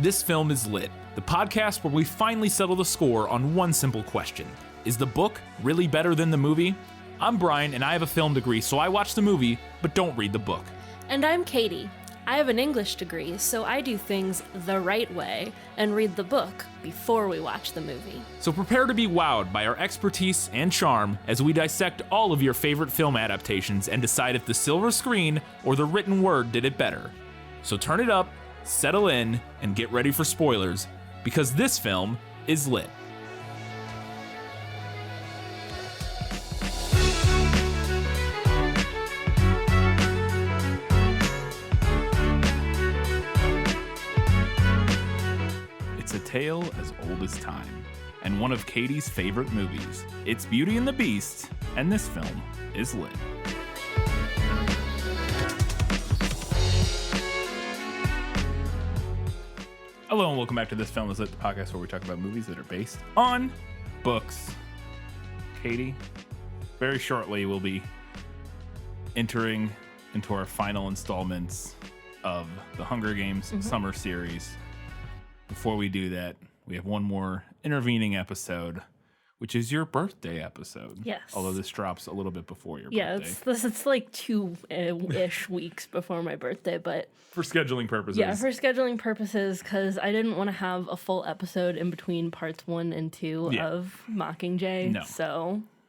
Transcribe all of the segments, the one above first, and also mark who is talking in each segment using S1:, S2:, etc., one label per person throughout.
S1: This Film is Lit, the podcast where we finally settle the score on one simple question. Is the book really better than the movie? I'm Brian, and I have a film degree, so I watch the movie, but don't read the book.
S2: And I'm Katie. I have an English degree, so I do things the right way and read the book before we watch the movie.
S1: So prepare to be wowed by our expertise and charm as we dissect all of your favorite film adaptations and decide if the silver screen or the written word did it better. So turn it up, settle in, and get ready for spoilers, because this film is lit. It's a tale as old as time, and one of Katie's favorite movies. It's Beauty and the Beast, and this film is lit. Hello and welcome back to This Film is Lit, the podcast where we talk about movies that are based on books. Katie, very shortly we'll be entering into our final installments of the Hunger Games summer series. Before we do that, we have one more intervening episode, which is your birthday episode.
S2: Yes.
S1: Although this drops a little bit before your birthday.
S2: Yeah, it's like 2-ish weeks before my birthday, but...
S1: For scheduling purposes.
S2: Yeah, for scheduling purposes, because I didn't want to have a full episode in between parts 1 and 2 of Mockingjay.
S1: No.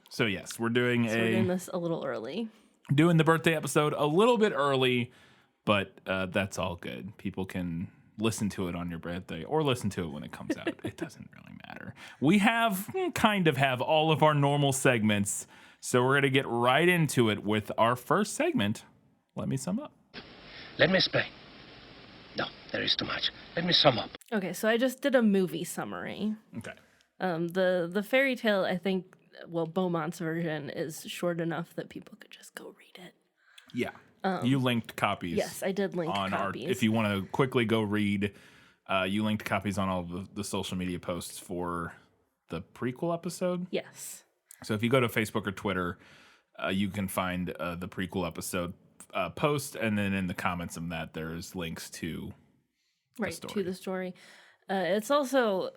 S1: So yes, we're doing
S2: this a little early.
S1: Doing the birthday episode a little bit early, but that's all good. People can listen to it on your birthday or listen to it when it comes out. It doesn't really matter. We have all of our normal segments, so we're going to get right into it with our first segment. Let me sum up.
S3: Let me explain. No, there is too much. Let me sum up.
S2: Okay, so I just did a movie summary.
S1: Okay.
S2: The fairy tale, I think, Beaumont's version is short enough that people could just go read it.
S1: Yeah. You linked copies.
S2: Yes, I did link copies.
S1: If you want to quickly go read, you linked copies on all of the social media posts for the prequel episode.
S2: Yes.
S1: So if you go to Facebook or Twitter, you can find the prequel episode post, and then in the comments of that, there's links to the story.
S2: It's also...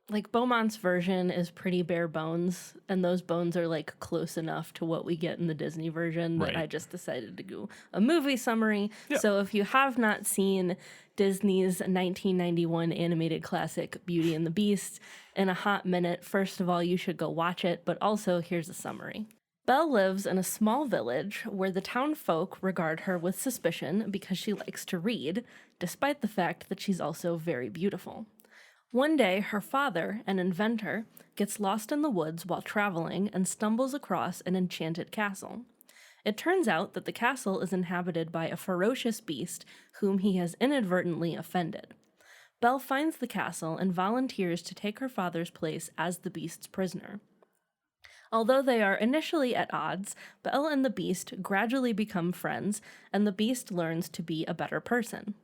S2: like, Beaumont's version is pretty bare bones, and those bones are, like, close enough to what we get in the Disney version that I just decided to do a movie summary. Yeah. So if you have not seen Disney's 1991 animated classic Beauty and the Beast in a hot minute, first of all, you should go watch it, but also here's a summary. Belle lives in a small village where the town folk regard her with suspicion because she likes to read, despite the fact that she's also very beautiful. One day, her father, an inventor, gets lost in the woods while traveling and stumbles across an enchanted castle. It turns out that the castle is inhabited by a ferocious beast whom he has inadvertently offended. Belle finds the castle and volunteers to take her father's place as the beast's prisoner. Although they are initially at odds, Belle and the beast gradually become friends, and the beast learns to be a better person.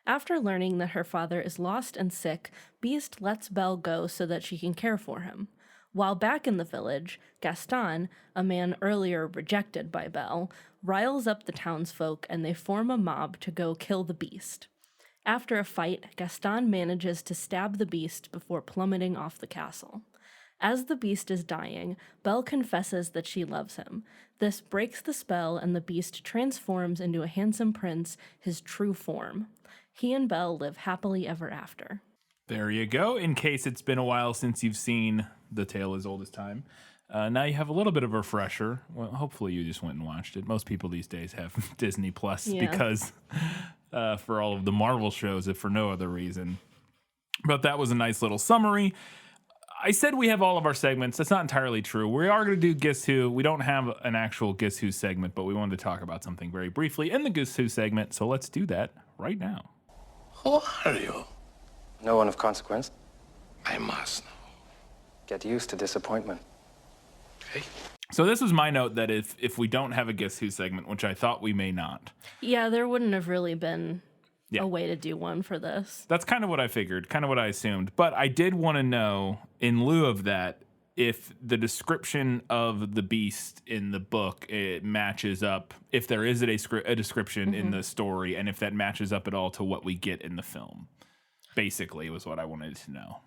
S2: After learning that her father is lost and sick, Beast lets Belle go so that she can care for him. While back in the village, Gaston, a man earlier rejected by Belle, riles up the townsfolk and they form a mob to go kill the Beast. After a fight, Gaston manages to stab the Beast before plummeting off the castle. As the Beast is dying, Belle confesses that she loves him. This breaks the spell and the Beast transforms into a handsome prince, his true form. He and Belle live happily ever after.
S1: There you go. In case it's been a while since you've seen The Tale as Old as Time. Now you have a little bit of a refresher. Well, hopefully you just went and watched it. Most people these days have Disney Plus because for all of the Marvel shows, if for no other reason. But that was a nice little summary. I said we have all of our segments. That's not entirely true. We are going to do Guess Who. We don't have an actual Guess Who segment, but we wanted to talk about something very briefly in the Guess Who segment. So let's do that right now.
S3: Who are you?
S4: No one of consequence.
S3: I must know.
S4: Get used to disappointment.
S3: Okay.
S1: So this was my note that if we don't have a Guess Who segment, which I thought we may not.
S2: Yeah, there wouldn't have really been a way to do one for this.
S1: That's kind of what I figured, kind of what I assumed. But I did want to know, in lieu of that, if the description of the beast in the book, it matches up, if there is a description in the story, and if that matches up at all to what we get in the film. basically, was what I wanted to know.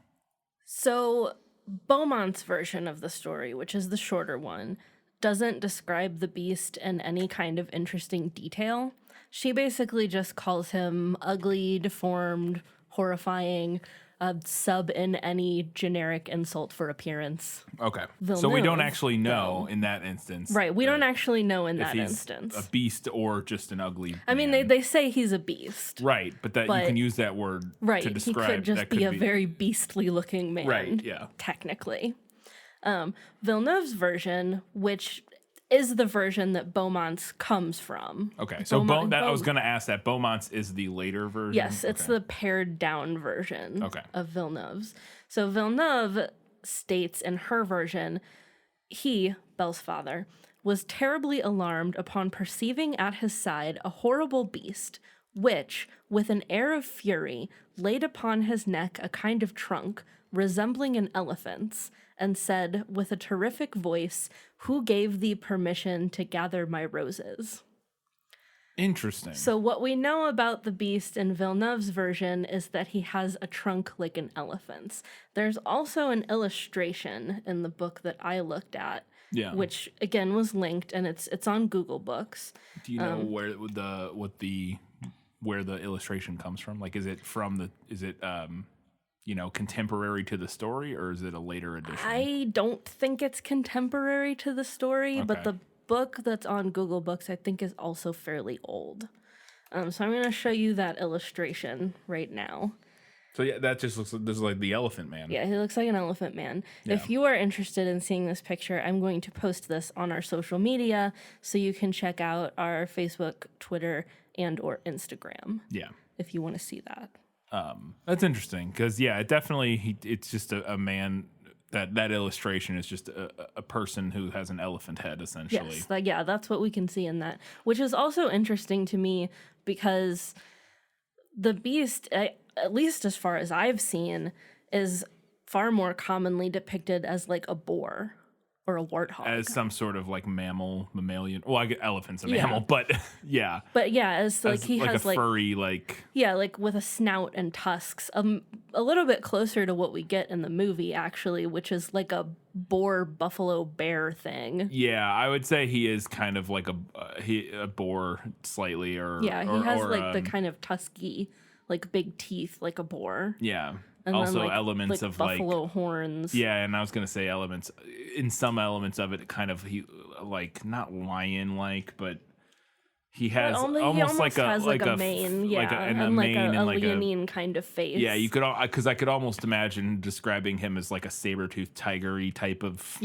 S2: So Beaumont's version of the story, which is the shorter one, doesn't describe the beast in any kind of interesting detail. She basically just calls him ugly, deformed, horrifying, sub in any generic insult for appearance.
S1: Okay.
S2: Villeneuve,
S1: so we don't actually know
S2: though.
S1: in that instance.
S2: Right, we don't actually know in
S1: if
S2: that
S1: he's
S2: instance.
S1: a beast or just an ugly
S2: I mean,
S1: man.
S2: they say he's a beast.
S1: Right, but that you can use that word
S2: Right,
S1: to
S2: he
S1: describe.
S2: could just
S1: that
S2: be a very beastly looking man.
S1: Right, yeah.
S2: Technically. Villeneuve's version, which is the version that Beaumont's comes from.
S1: Okay, so I was going to ask that. Beaumont's is the later version?
S2: Yes, it's the pared down version of Villeneuve's. So Villeneuve states in her version, he, Belle's father, was terribly alarmed upon perceiving at his side a horrible beast, which, with an air of fury, laid upon his neck a kind of trunk, resembling an elephant's, and said with a terrific voice, "Who gave thee permission to gather my roses?"
S1: Interesting.
S2: So what we know about the beast in Villeneuve's version is that he has a trunk like an elephant's. There's also an illustration in the book that I looked at, which again was linked, and it's on Google Books.
S1: Do you know where the illustration comes from? Like, is it contemporary to the story, or is it a later edition?
S2: I don't think it's contemporary to the story, but the book that's on Google Books, I think, is also fairly old. So I'm going to show you that illustration right now.
S1: So yeah, that just looks like the Elephant Man.
S2: Yeah, he looks like an elephant man. Yeah. If you are interested in seeing this picture, I'm going to post this on our social media, so you can check out our Facebook, Twitter, and or Instagram.
S1: Yeah.
S2: If you want to see that.
S1: That's interesting because it definitely it's just a man. That illustration is just a person who has an elephant head, essentially.
S2: Yes, that's what we can see in that, which is also interesting to me because the beast, at least as far as I've seen, is far more commonly depicted as like a boar or a warthog.
S1: As some sort of like mammalian. Well, I get elephant's a mammal, but yeah.
S2: But yeah, as he has
S1: a furry like.
S2: Yeah, like with a snout and tusks. A little bit closer to what we get in the movie, actually, which is like a boar, buffalo, bear thing.
S1: Yeah, I would say he is kind of like a boar slightly, or
S2: he has the kind of tusky, like big teeth, like a boar.
S1: Yeah.
S2: And
S1: also
S2: then,
S1: elements of
S2: buffalo horns.
S1: Yeah, and I was gonna say in some elements of it, kind of not lion like, but he has almost like a mane,
S2: and a leonine kind of face.
S1: Yeah, you could because I could almost imagine describing him as like a saber-toothed tiger-y type of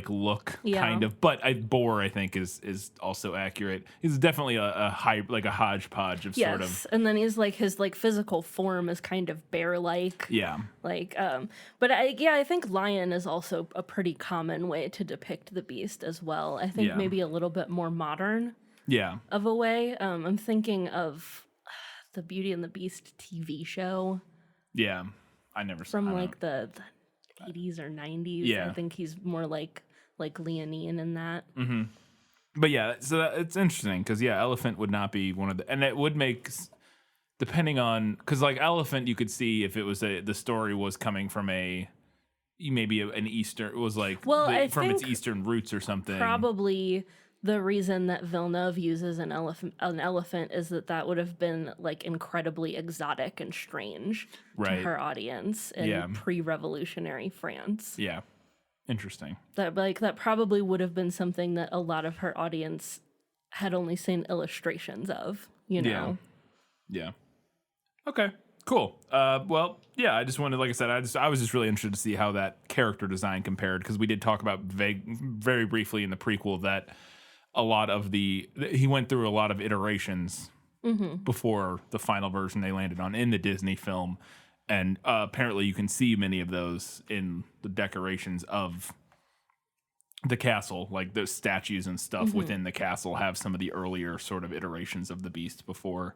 S1: look, kind of. But boar, I think, is also accurate. He's definitely a hodgepodge of sort of.
S2: And then he's like his physical form is kind of bear-like.
S1: Yeah.
S2: But I think lion is also a pretty common way to depict the beast as well. I think maybe a little bit more modern.
S1: Yeah.
S2: Of a way. I'm thinking of the Beauty and the Beast TV show.
S1: Yeah. I never saw
S2: from the 80s or 90s.
S1: Yeah.
S2: I think he's more like leonine in that.
S1: Mm-hmm. But yeah, so it's interesting because elephant would not be one of the, and it would make, depending on, because like elephant, you could see if it was the story was coming from an Eastern, it was like from its Eastern roots or something.
S2: Probably. The reason that Villeneuve uses an elephant is that would have been like incredibly exotic and strange to her audience in pre-revolutionary France.
S1: Yeah, interesting.
S2: That probably would have been something that a lot of her audience had only seen illustrations of. You know.
S1: Yeah. Okay. Cool. I just wanted, like I said, I was just really interested to see how that character design compared, because we did talk about very briefly in the prequel that a lot of he went through a lot of iterations before the final version they landed on in the Disney film, and apparently you can see many of those in the decorations of the castle, like the statues and stuff within the castle have some of the earlier sort of iterations of the beast before,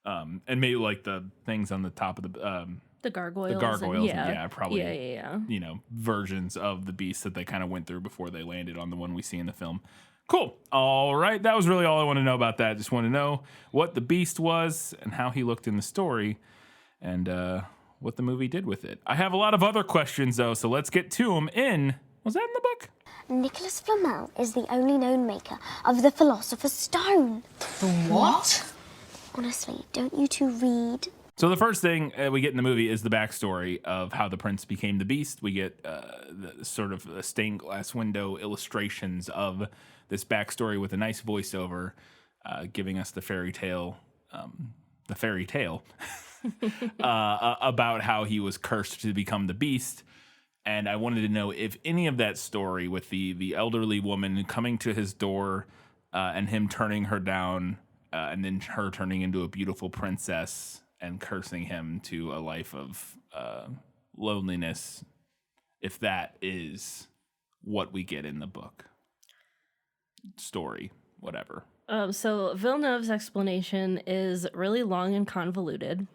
S1: and maybe like the things on the top of
S2: the gargoyles.
S1: Probably versions of the beast that they kind of went through before they landed on the one we see in the film. Cool. All right. That was really all I want to know about that. Just want to know what the beast was and how he looked in the story. And what the movie did with it. I have a lot of other questions, though, so let's get to them was that in the book?
S5: Nicholas Flamel is the only known maker of the Philosopher's Stone.
S6: The what?
S5: Honestly, don't you two read?
S1: So the first thing we get in the movie is the backstory of how the prince became the beast. We get the sort of stained glass window illustrations of this backstory with a nice voiceover giving us the fairy tale about how he was cursed to become the beast. And I wanted to know if any of that story with the elderly woman coming to his door and him turning her down and then her turning into a beautiful princess and cursing him to a life of loneliness, if that is what we get in the book. Story, whatever.
S2: So Villeneuve's explanation is really long and convoluted.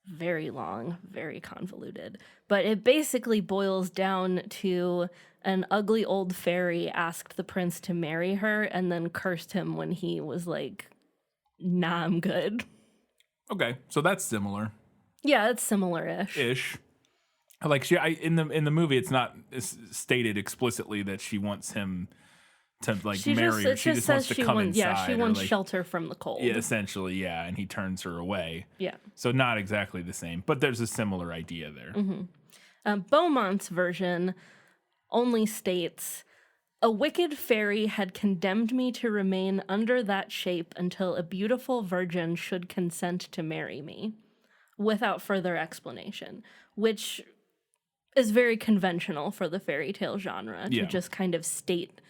S2: Very long, very convoluted. But it basically boils down to an ugly old fairy asked the prince to marry her and then cursed him when he was like, nah, I'm good.
S1: Okay, so that's similar.
S2: Yeah, it's similar-ish.
S1: Like in the movie, it's not stated explicitly that she wants him to marry her. She just wants to come inside.
S2: Yeah, she wants shelter from the cold.
S1: Yeah, essentially, yeah, and he turns her away.
S2: Yeah.
S1: So not exactly the same, but there's a similar idea there.
S2: Mm-hmm. Beaumont's version only states, a wicked fairy had condemned me to remain under that shape until a beautiful virgin should consent to marry me, without further explanation, which is very conventional for the fairy tale genre to just kind of state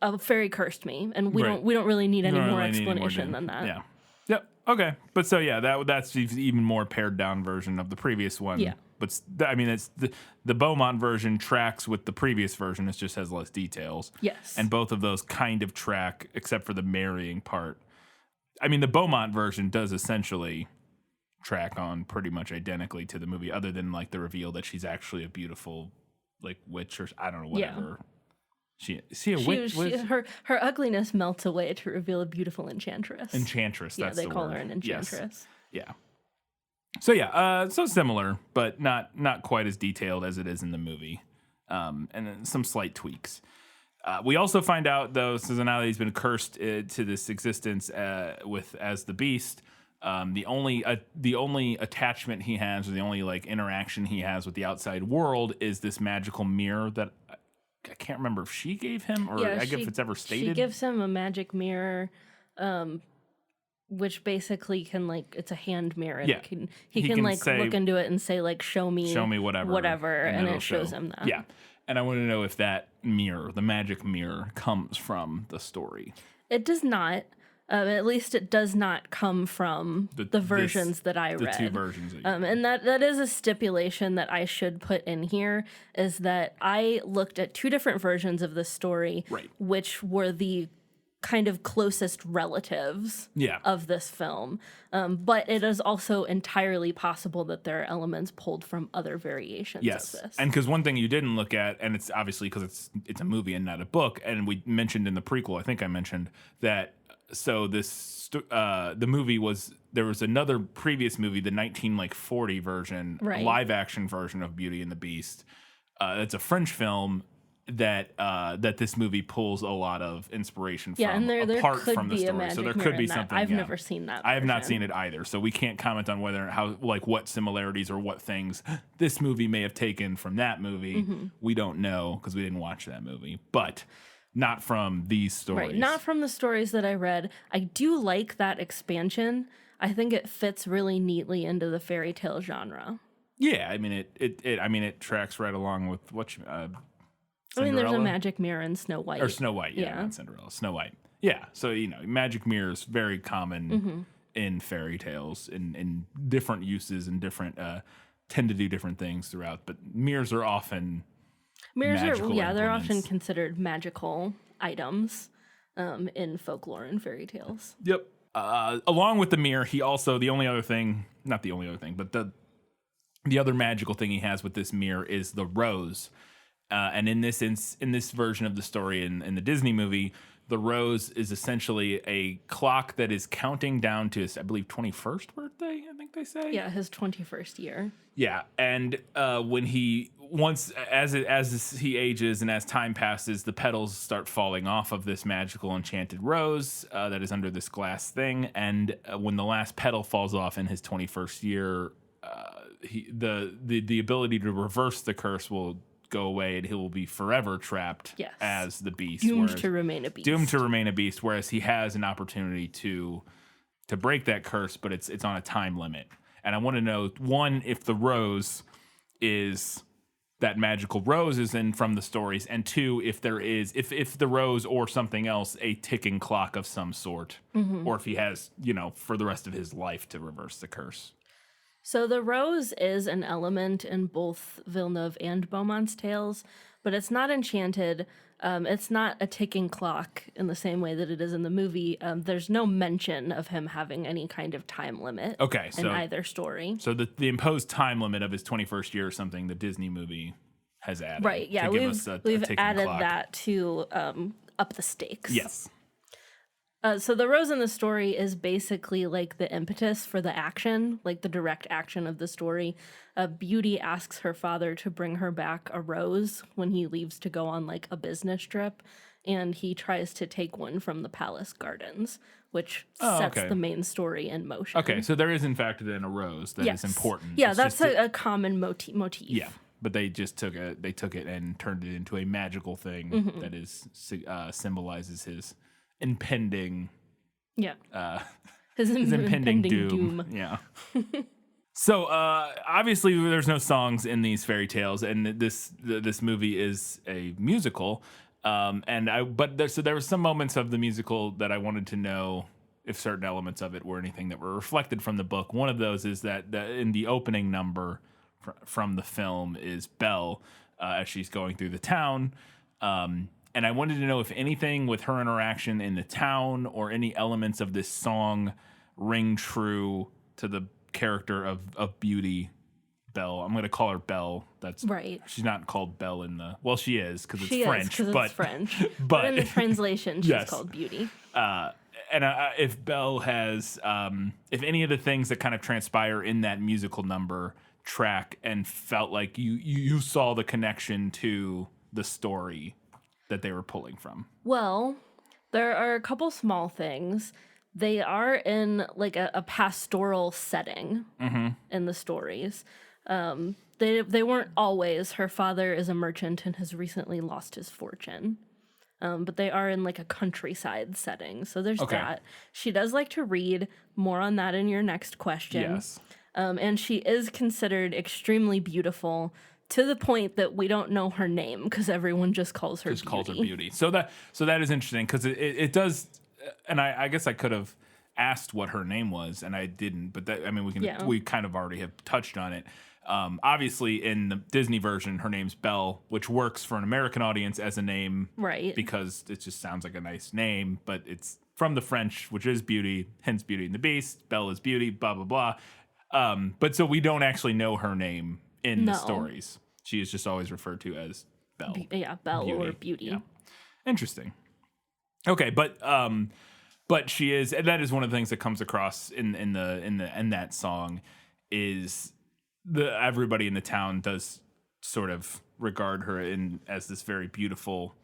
S2: a fairy cursed me, and we don't really need any more explanation than that.
S1: Yeah. Yep. Okay. But so that's even more pared down version of the previous one.
S2: Yeah.
S1: But I mean, it's the Beaumont version tracks with the previous version. It just has less details.
S2: Yes.
S1: And both of those kind of track, except for the marrying part. I mean, the Beaumont version does essentially track on pretty much identically to the movie, other than like the reveal that she's actually a beautiful like witch or I don't know whatever. Yeah.
S2: Her ugliness melts away to reveal a beautiful enchantress.
S1: That's the word.
S2: They call her an enchantress.
S1: Yes. Yeah. So so similar, but not quite as detailed as it is in the movie, and then some slight tweaks. We also find out though, so now that he's been cursed to this existence as the beast. The only attachment he has, or the only like interaction he has with the outside world, is this magical mirror that. I can't remember if she gave him or I guess if it's ever stated.
S2: She gives him a magic mirror, which basically can like it's a hand mirror. Yeah, he can like say, look into it and say like show me whatever, and it shows him that.
S1: Yeah, and I want to know if that mirror, the magic mirror, comes from the story.
S2: It does not. At least it does not come from the versions that I read.
S1: The two versions.
S2: And that is a stipulation that I should put in here, is that I looked at two different versions of the story, which were the kind of closest relatives of this film. But it is also entirely possible that there are elements pulled from other variations of this.
S1: And because one thing you didn't look at, and it's obviously because it's a movie and not a book, and we mentioned in the prequel, I think I mentioned that. So the movie there was another previous movie, the 1940 version, live action version of Beauty and the Beast. It's a French film that this movie pulls a lot of inspiration from,
S2: and there
S1: apart
S2: could
S1: from the
S2: be
S1: story. So there could be something.
S2: I've never seen that.
S1: I have not seen it either, so we can't comment on what similarities or what things this movie may have taken from that movie. Mm-hmm. We don't know because we didn't watch that movie, but. Not from these stories.
S2: Right, not from the stories that I read. I do like that expansion. I think it fits really neatly into the fairy tale genre.
S1: Yeah, I mean it tracks right along with Cinderella.
S2: There's a magic mirror in Snow White.
S1: Or Snow White, not Cinderella. Snow White. Yeah, so magic mirrors very common in fairy tales in different uses and different tend to do different things throughout, but mirrors are often
S2: they're often considered magical items in folklore and fairy tales.
S1: Yep. Along with the mirror, he also the other magical thing he has with this mirror is the rose. And in this version of the story in the Disney movie, the rose is essentially a clock that is counting down to his, I believe, 21st birthday. I think think they say.
S2: Yeah, his 21st year.
S1: Yeah, and when he as he ages and as time passes, the petals start falling off of this magical enchanted rose that is under this glass thing. And when the last petal falls off in his 21st year, the ability to reverse the curse will go away, and he will be forever trapped as the beast,
S2: doomed to remain a beast.
S1: Doomed to remain a beast. Whereas he has an opportunity to break that curse, but it's on a time limit. And I want to know, one, if the rose is that magical rose is in from the stories, and two, if there is, if the rose or something else, a ticking clock of some sort, or if he has, for the rest of his life to reverse the curse.
S2: So the rose is an element in both Villeneuve and Beaumont's tales, but it's not enchanted. It's not a ticking clock in the same way that it is in the movie. There's no mention of him having any kind of time limit in either story.
S1: So the imposed time limit of his 21st year or something, the Disney movie has added.
S2: Right, yeah, we've added that to up the stakes.
S1: Yes.
S2: So the rose in the story is basically like the impetus for the action, like the direct action of the story. Beauty asks her father to bring her back a rose when he leaves to go on like a business trip, and he tries to take one from the palace gardens, which sets the main story in motion.
S1: Okay, so there is in fact then a rose that is important.
S2: Yeah, that's a common motif.
S1: Yeah, but they just took it and turned it into a magical thing that is symbolizes his impending his impending doom. Yeah. So obviously there's no songs in these fairy tales, and this movie is a musical. So there were some moments of the musical that I wanted to know if certain elements of it were anything that were reflected from the book. One of those is that in the opening number from the film is Belle as she's going through the town. And I wanted to know if anything with her interaction in the town or any elements of this song ring true to the character of Beauty, Belle. I'm going to call her Belle. That's
S2: right.
S1: She's not called Belle in the... Well, she is because it's French.
S2: It's French. But in the translation, she's called Beauty.
S1: And if Belle has... if any of the things that kind of transpire in that musical number track and felt like you saw the connection to the story that they were pulling from.
S2: Well, there are a couple small things. They are in like a pastoral setting in the stories. They weren't always. Her father is a merchant and has recently lost his fortune. But they are in like a countryside setting. So there's that. She does like to read. More on that in your next question. Yes. And she is considered extremely beautiful, to the point that we don't know her name because everyone just calls her Beauty.
S1: Calls her Beauty. So that is interesting because it does, and I guess I could have asked what her name was and I didn't, but we kind of already have touched on it. Obviously, in the Disney version, her name's Belle, which works for an American audience as a name,
S2: right?
S1: Because it just sounds like a nice name, but it's from the French, which is Beauty, hence Beauty and the Beast. Belle is Beauty, blah blah blah. But so we don't actually know her name in the stories. She is just always referred to as Belle.
S2: Belle Beauty. Or Beauty. Yeah.
S1: Interesting. Okay, but she is, and that is one of the things that comes across in that song is everybody in the town does sort of regard her as this very beautiful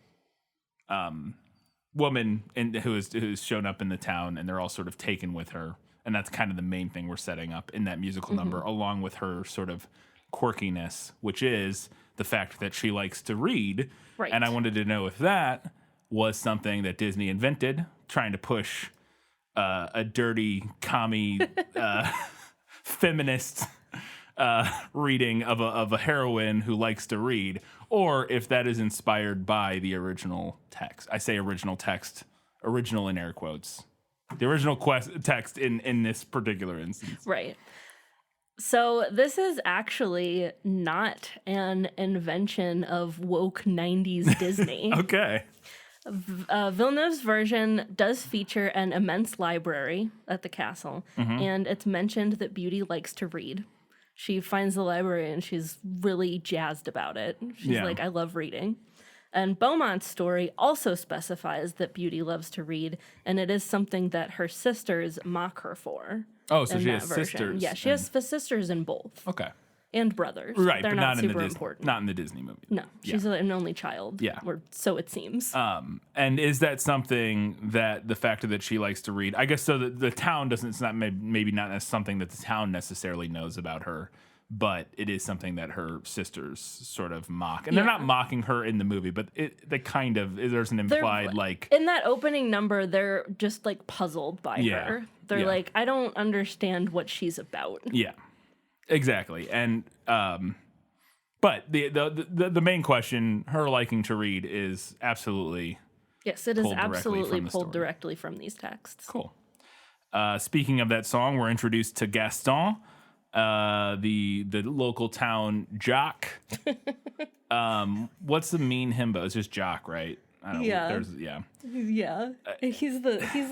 S1: woman who's shown up in the town, and they're all sort of taken with her, and that's kind of the main thing we're setting up in that musical number, along with her sort of quirkiness, which is the fact that she likes to read.
S2: Right.
S1: And I wanted to know if that was something that Disney invented, trying to push a dirty, commie, feminist reading of a heroine who likes to read, or if that is inspired by the original text. I say original text, original in air quotes. The original text in this particular instance.
S2: Right. So this is actually not an invention of woke 90s Disney.
S1: Okay.
S2: Villeneuve's version does feature an immense library at the castle, and it's mentioned that Beauty likes to read. She finds the library and she's really jazzed about it. She's like, I love reading. And Beaumont's story also specifies that Beauty loves to read, and it is something that her sisters mock her for.
S1: Oh, so
S2: in
S1: she
S2: that
S1: has
S2: version.
S1: sisters.
S2: Yeah, she has sisters in both.
S1: Okay.
S2: And brothers.
S1: Right,
S2: They're
S1: but
S2: not
S1: not in
S2: super
S1: the Disney,
S2: important.
S1: not in the Disney movie.
S2: No, she's an only child.
S1: Yeah.
S2: Or so it seems.
S1: And is that something that the factor that she likes to read? I guess so. The town doesn't. It's not maybe not as something that the town necessarily knows about her, but it is something that her sisters sort of mock. And they're not mocking her in the movie, but they kind of. There's an implied like
S2: in that opening number, they're just like puzzled by her. They're like, I don't understand what she's about.
S1: Yeah, exactly. And but the main question, her liking to read, is absolutely
S2: yes, it is absolutely pulled
S1: story.
S2: directly from these texts.
S1: Cool. Speaking of that song, we're introduced to Gaston, the local town jock. What's the mean himbo? It's just jock, right? I don't know.
S2: Yeah. He's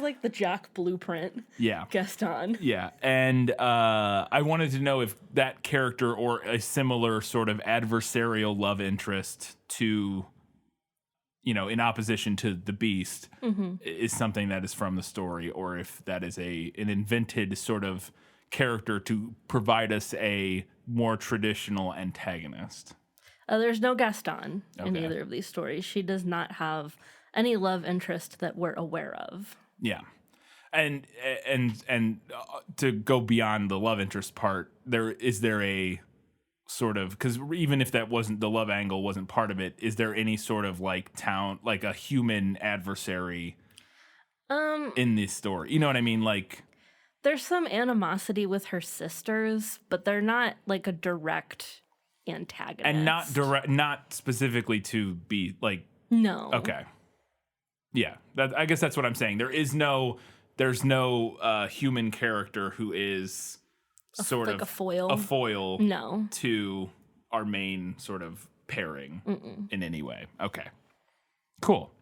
S2: like the jock blueprint.
S1: Yeah.
S2: Gaston.
S1: Yeah. And I wanted to know if that character or a similar sort of adversarial love interest to, in opposition to the Beast is something that is from the story, or if that is an invented sort of character to provide us a more traditional antagonist.
S2: There's no Gaston in either of these stories. She does not have any love interest that we're aware of.
S1: Yeah. And to go beyond the love interest part, is there a sort of, because even if that wasn't, the love angle wasn't part of it, is there any sort of like a human adversary in this story? You know what I mean? Like,
S2: there's some animosity with her sisters, but they're not like a direct antagonist,
S1: and not specifically to be like.
S2: No.
S1: Okay. Yeah, I guess that's what I'm saying. There's no human character who is sort of
S2: a foil.
S1: A foil.
S2: No.
S1: To our main sort of pairing in any way. Okay. Cool.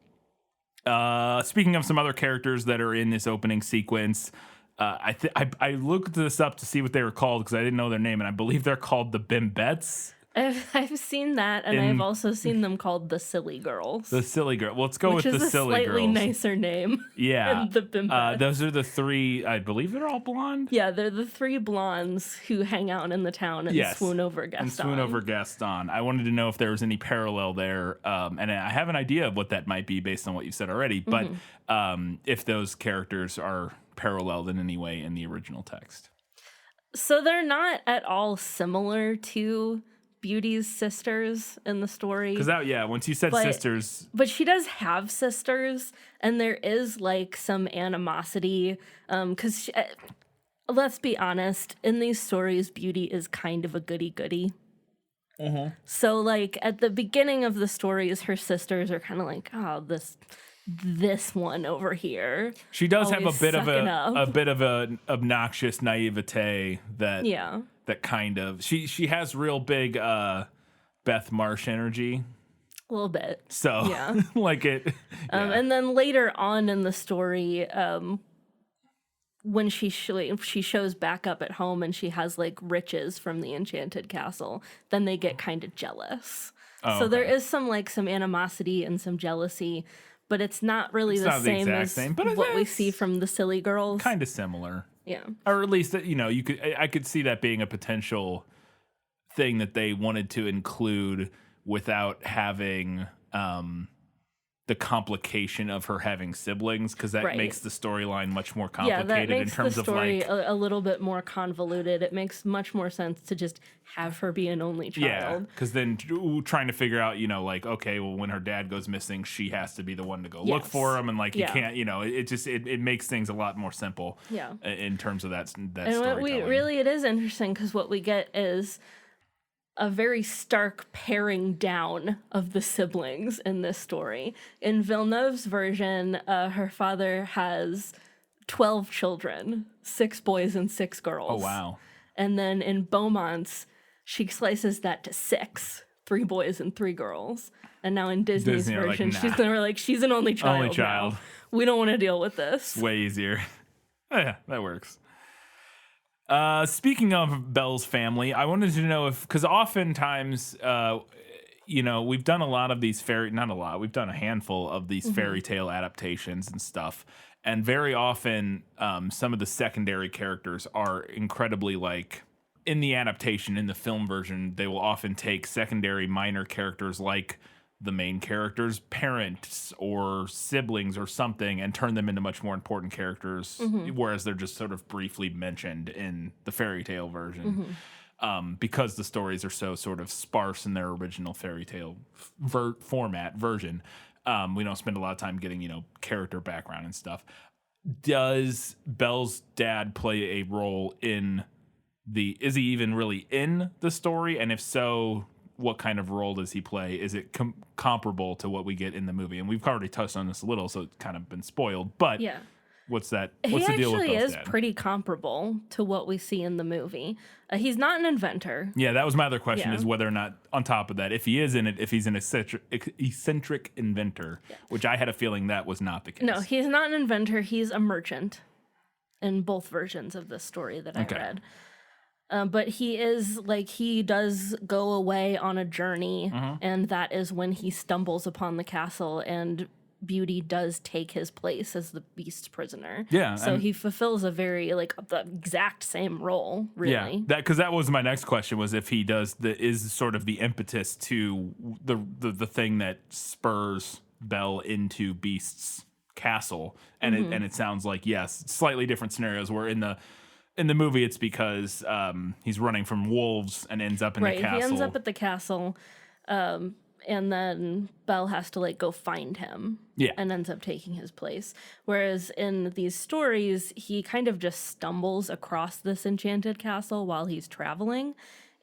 S1: Speaking of some other characters that are in this opening sequence. I looked this up to see what they were called because I didn't know their name, and I believe they're called the Bimbettes.
S2: I've seen that, and I've also seen them called the Silly Girls.
S1: The Silly Girl. Well, let's go with the Silly Girls. Which is a slightly
S2: nicer name.
S1: Yeah.
S2: Than the Bimbettes.
S1: Those are the three, I believe they're all blonde?
S2: Yeah, they're the three blondes who hang out in the town and swoon over Gaston.
S1: I wanted to know if there was any parallel there, and I have an idea of what that might be based on what you said already, but if those characters are paralleled in any way in the original text.
S2: So they're not at all similar to Beauty's sisters in the story.
S1: Because once you said sisters.
S2: But she does have sisters, and there is like some animosity. Because let's be honest, in these stories, Beauty is kind of a goody-goody. So like at the beginning of the stories, her sisters are kind of like, oh, this one over here.
S1: She does have a bit of an obnoxious naivete that kind of she has real big Beth Marsh energy.
S2: A little bit.
S1: So like it. Yeah.
S2: And then later on in the story, when she shows back up at home and she has like riches from the enchanted castle, then they get kind of jealous. So there is some animosity and some jealousy. But it's not really the same as what we see from the Silly Girls.
S1: Kind of similar.
S2: Yeah.
S1: Or at least, I could see that being a potential thing that they wanted to include without having the complication of her having siblings, because that makes the storyline much more complicated in terms of like
S2: a little bit more convoluted. It makes much more sense to just have her be an only child.
S1: Yeah, because then trying to figure out, okay, well, when her dad goes missing, she has to be the one to go look for him, and like you can't, it makes things a lot more simple.
S2: Yeah.
S1: In terms of that
S2: and
S1: storytelling.
S2: It is interesting because what we get is a very stark paring down of the siblings in this story. In Villeneuve's version, her father has 12 children, 6 boys and 6 girls.
S1: Oh, wow.
S2: And then in Beaumont's, she slices that to 6, 3 boys and 3 girls. And now in Disney's version, she's an only child.
S1: Only child.
S2: Now. We don't want to deal with this.
S1: Way easier. Oh, yeah, that works. Speaking of Belle's family, I wanted to know because oftentimes, we've done a lot of these not a lot, we've done a handful of these fairy tale adaptations and stuff. And very often, some of the secondary characters are incredibly like in the adaptation, in the film version, they will often take secondary minor characters like the main character's parents or siblings or something and turn them into much more important characters, whereas they're just sort of briefly mentioned in the fairy tale version. Because the stories are so sort of sparse in their original fairy tale format version. We don't spend a lot of time getting, character background and stuff. Does Belle's dad play a role in is he even really in the story? And if so, what kind of role does he play? Is it comparable to what we get in the movie? And we've already touched on this a little, so it's kind of been spoiled. But
S2: yeah.
S1: What's the deal with
S2: Belle's dad? He actually is pretty comparable to what we see in the movie. He's not an inventor.
S1: Yeah, that was my other question, is whether or not, on top of that, if he is in it, if he's an eccentric inventor, which I had a feeling that was not the case.
S2: No, he's not an inventor. He's a merchant in both versions of this story that I read. But he does go away on a journey, and that is when he stumbles upon the castle, and Beauty does take his place as the Beast's prisoner.
S1: Yeah.
S2: So he fulfills a very, the exact same role, really.
S1: Yeah, because that was my next question, was if he is sort of the impetus to the thing that spurs Belle into Beast's castle. And it sounds like, yes, slightly different scenarios where in the movie it's because he's running from wolves and ends up in the castle.
S2: Right, he ends up at the castle. And then Belle has to go find him and ends up taking his place. Whereas in these stories, he kind of just stumbles across this enchanted castle while he's traveling.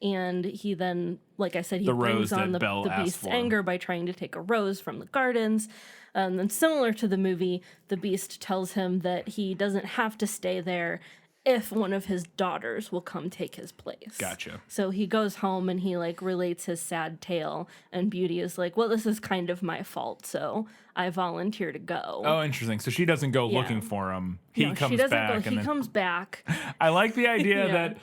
S2: And he then, like I said, he brings on the Beast's anger by trying to take a rose from the gardens. And similar to the movie, the Beast tells him that he doesn't have to stay there if one of his daughters will come take his place.
S1: Gotcha.
S2: So he goes home and he relates his sad tale, and Beauty is like, well, this is kind of my fault, so I volunteer to go.
S1: Oh, interesting. So she doesn't go looking for him. He comes back.
S2: He comes back.
S1: I like the idea that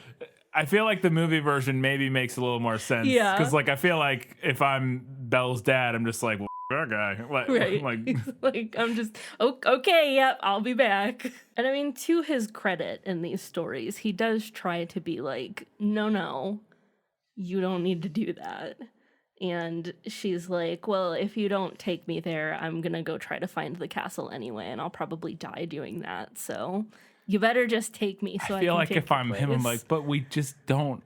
S1: I feel like the movie version maybe makes a little more sense. Yeah. Because I feel like if I'm Belle's dad, I'm just like, well, that guy.
S2: Right. I'm just, okay, yep, I'll be back. And I mean, to his credit in these stories, he does try to be like, no, you don't need to do that. And she's like, well, if you don't take me there, I'm going to go try to find the castle anyway, and I'll probably die doing that. So you better just take me so I feel like
S1: if I'm him, I'm like, but we just don't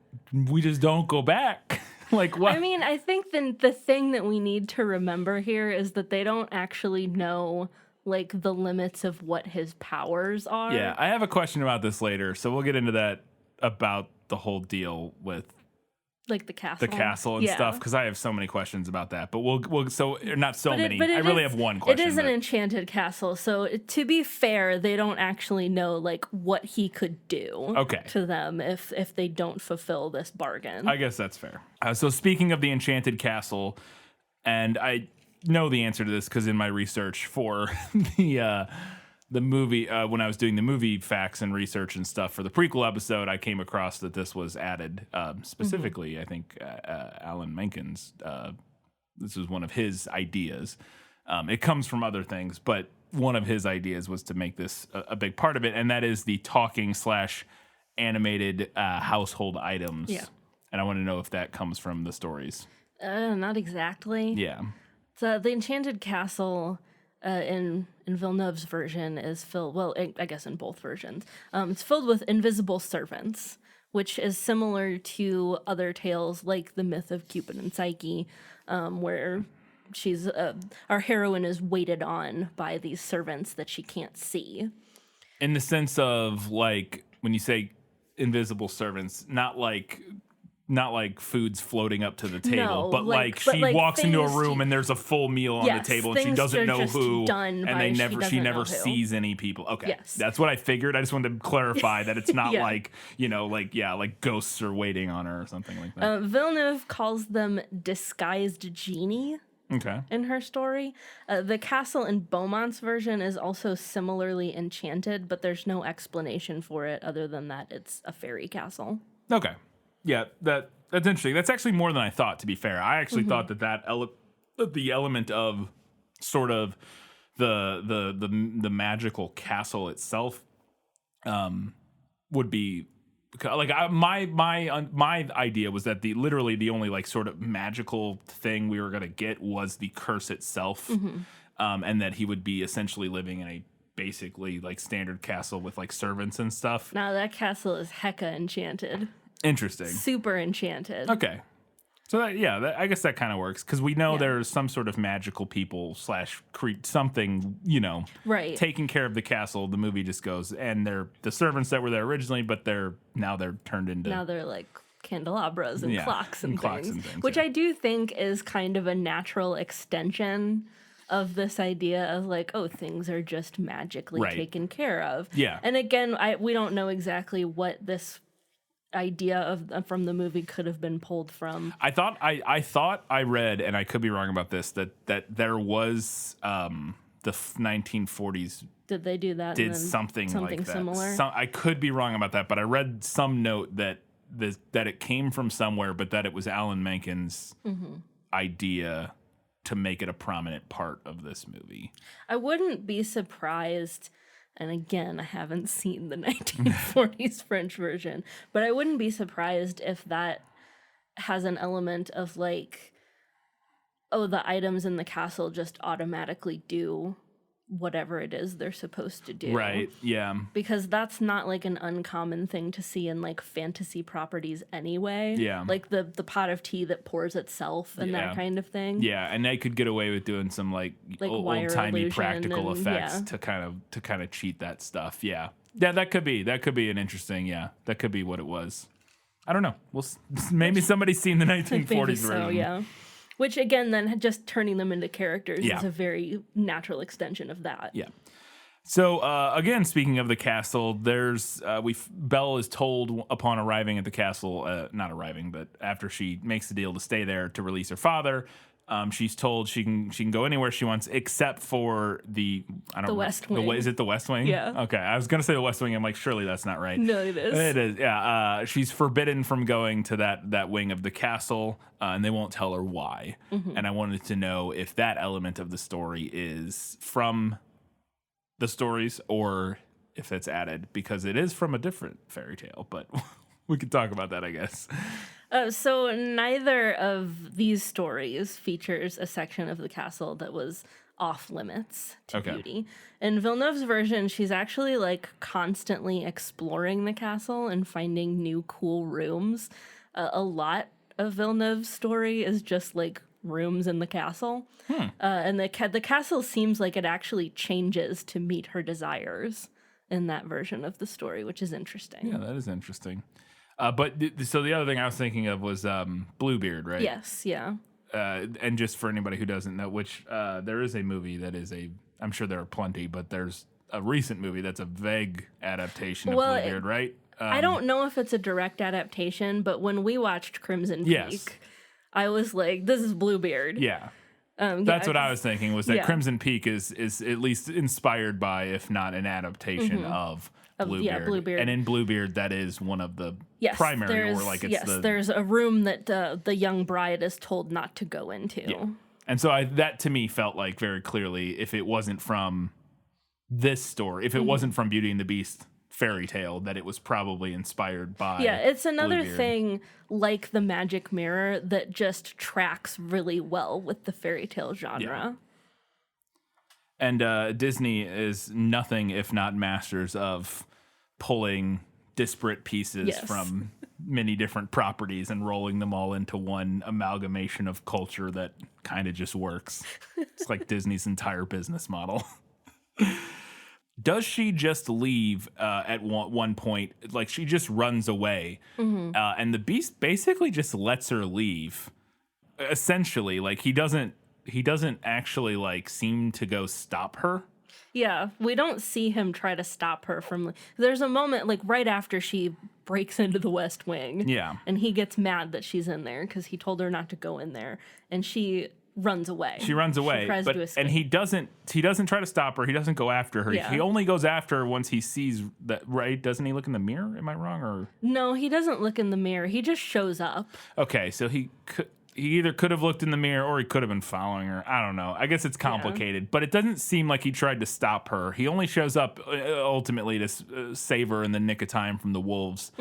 S1: go back. Like what?
S2: I mean, I think the thing that we need to remember here is that they don't actually know the limits of what his powers are.
S1: Yeah, I have a question about this later, so we'll get into that about the whole deal with
S2: the castle
S1: and stuff, because I have so many questions about that. But we'll so not so many. I really have one question.
S2: It is an enchanted castle, so to be fair, they don't actually know what he could do to them if they don't fulfill this bargain.
S1: I guess that's fair. So speaking of the enchanted castle, and I know the answer to this because in my research for the movie, when I was doing the movie facts and research and stuff for the prequel episode, I came across that this was added specifically. I think Alan Menken's, this was one of his ideas. It comes from other things, but one of his ideas was to make this a big part of it, and that is the talking/animated household items. Yeah. And I want to know if that comes from the stories.
S2: Not exactly.
S1: Yeah.
S2: So the Enchanted Castle in Villeneuve's version is filled, well, I guess in both versions, it's filled with invisible servants, which is similar to other tales like the myth of Cupid and Psyche, where she's our heroine is waited on by these servants that she can't see.
S1: In the sense of when you say invisible servants, not like food's floating up to the table, but she walks into a room and there's a full meal on the table and she doesn't know who, and she never sees any people. Okay, yes. That's what I figured. I just wanted to clarify that it's not like ghosts are waiting on her or something like that.
S2: Villeneuve calls them disguised genie.
S1: Okay.
S2: In her story, the castle in Beaumont's version is also similarly enchanted, but there's no explanation for it other than that it's a fairy castle.
S1: Okay. Yeah, that's interesting. That's actually more than I thought, to be fair. I actually thought that the element of sort of the magical castle itself would be like my idea was that literally the only like sort of magical thing we were going to get was the curse itself, and that he would be essentially living in a basically like standard castle with like servants and stuff.
S2: Now that castle is hecka enchanted.
S1: Interesting.
S2: Super enchanted.
S1: Okay. So I guess that kind of works because we know there's some sort of magical people / something,
S2: right,
S1: taking care of the castle. The movie just goes, and they're the servants that were there originally, but they're turned into
S2: like candelabras and clocks and things, which I do think is kind of a natural extension of this idea of like, oh, things are just magically taken care of.
S1: Yeah.
S2: And again, we don't know exactly what this idea of from the movie could have been pulled from. I thought
S1: I read, and I could be wrong about this, that there was the 1940s.
S2: Did they do that?
S1: Did something like that.
S2: Similar?
S1: I could be wrong about that, but I read some note that it came from somewhere, but that it was Alan Menken's idea to make it a prominent part of this movie.
S2: I wouldn't be surprised. And again, I haven't seen the 1940s French version, but I wouldn't be surprised if that has an element of like, oh, the items in the castle just automatically do whatever it is they're supposed to do.
S1: Right, yeah.
S2: Because that's not like an uncommon thing to see in like fantasy properties anyway.
S1: Yeah.
S2: Like the pot of tea that pours itself and that kind of thing.
S1: Yeah, and they could get away with doing some like old-timey practical effects to kind of cheat that stuff. Yeah. Yeah, that could be an interesting, that could be what it was. I don't know. Maybe somebody's seen the 1940s
S2: maybe so,
S1: version.
S2: Yeah. Which, again, then just turning them into characters is a very natural extension of that.
S1: Yeah. So, again, speaking of the castle, Belle is told upon arriving at the castle, not arriving, but after she makes the deal to stay there to release her father, she's told she can go anywhere she wants except for the
S2: West Wing.
S1: Is it the West Wing?
S2: Yeah.
S1: Okay, I was gonna say the West Wing. I'm like, surely that's not right.
S2: No, it is.
S1: It is. Yeah. She's forbidden from going to that wing of the castle, and they won't tell her why. And I wanted to know if that element of the story is from the stories or if it's added, because it is from a different fairy tale. But we could talk about that, I guess.
S2: So neither of these stories features a section of the castle that was off limits to beauty. In Villeneuve's version, she's actually like constantly exploring the castle and finding new cool rooms. A lot of Villeneuve's story is just like rooms in the castle. And the castle seems like it actually changes to meet her desires in that version of the story, which is interesting.
S1: Yeah, that is interesting. So the other thing I was thinking of was Bluebeard, right?
S2: Yes, yeah.
S1: And just for anybody who doesn't know, which there is a movie that is I'm sure there are plenty, but there's a recent movie that's a vague adaptation of Bluebeard, right?
S2: I don't know if it's a direct adaptation, but when we watched Crimson Peak, I was like, this is Bluebeard.
S1: Yeah. That's what I was thinking, was that Crimson Peak is at least inspired by, if not an adaptation of Bluebeard.
S2: Yeah, Bluebeard.
S1: And in Bluebeard, that is one of the primary, or like it's
S2: there's a room that the young bride is told not to go into.
S1: Yeah. And so that to me felt like very clearly, if it wasn't from this story, if it wasn't from Beauty and the Beast fairy tale, that it was probably inspired by
S2: it's another
S1: Bluebeard.
S2: thing like the magic mirror that just tracks really well with the fairy tale genre.
S1: And Disney is nothing if not masters of pulling disparate pieces from many different properties and rolling them all into one amalgamation of culture that kind of just works. It's like Disney's entire business model. Does she just leave at one point? Like, she just runs away, and the Beast basically just lets her leave. Essentially, like, he doesn't actually like seem to go stop her.
S2: Yeah, we don't see him try to stop her from. There's a moment like right after she breaks into the West Wing.
S1: Yeah,
S2: and he gets mad that she's in there because he told her not to go in there, and she runs away.
S1: She runs away,
S2: She tries to escape.
S1: and he doesn't try to stop her. He doesn't go after her.
S2: Yeah.
S1: He only goes after her once he sees that, right? Doesn't he look in the mirror? Am I wrong? Or
S2: No, he doesn't look in the mirror. He just shows up.
S1: okay, so he either could have looked in the mirror or he could have been following her. I don't know. I guess it's complicated, but it doesn't seem like he tried to stop her. He only shows up ultimately to save her in the nick of time from the wolves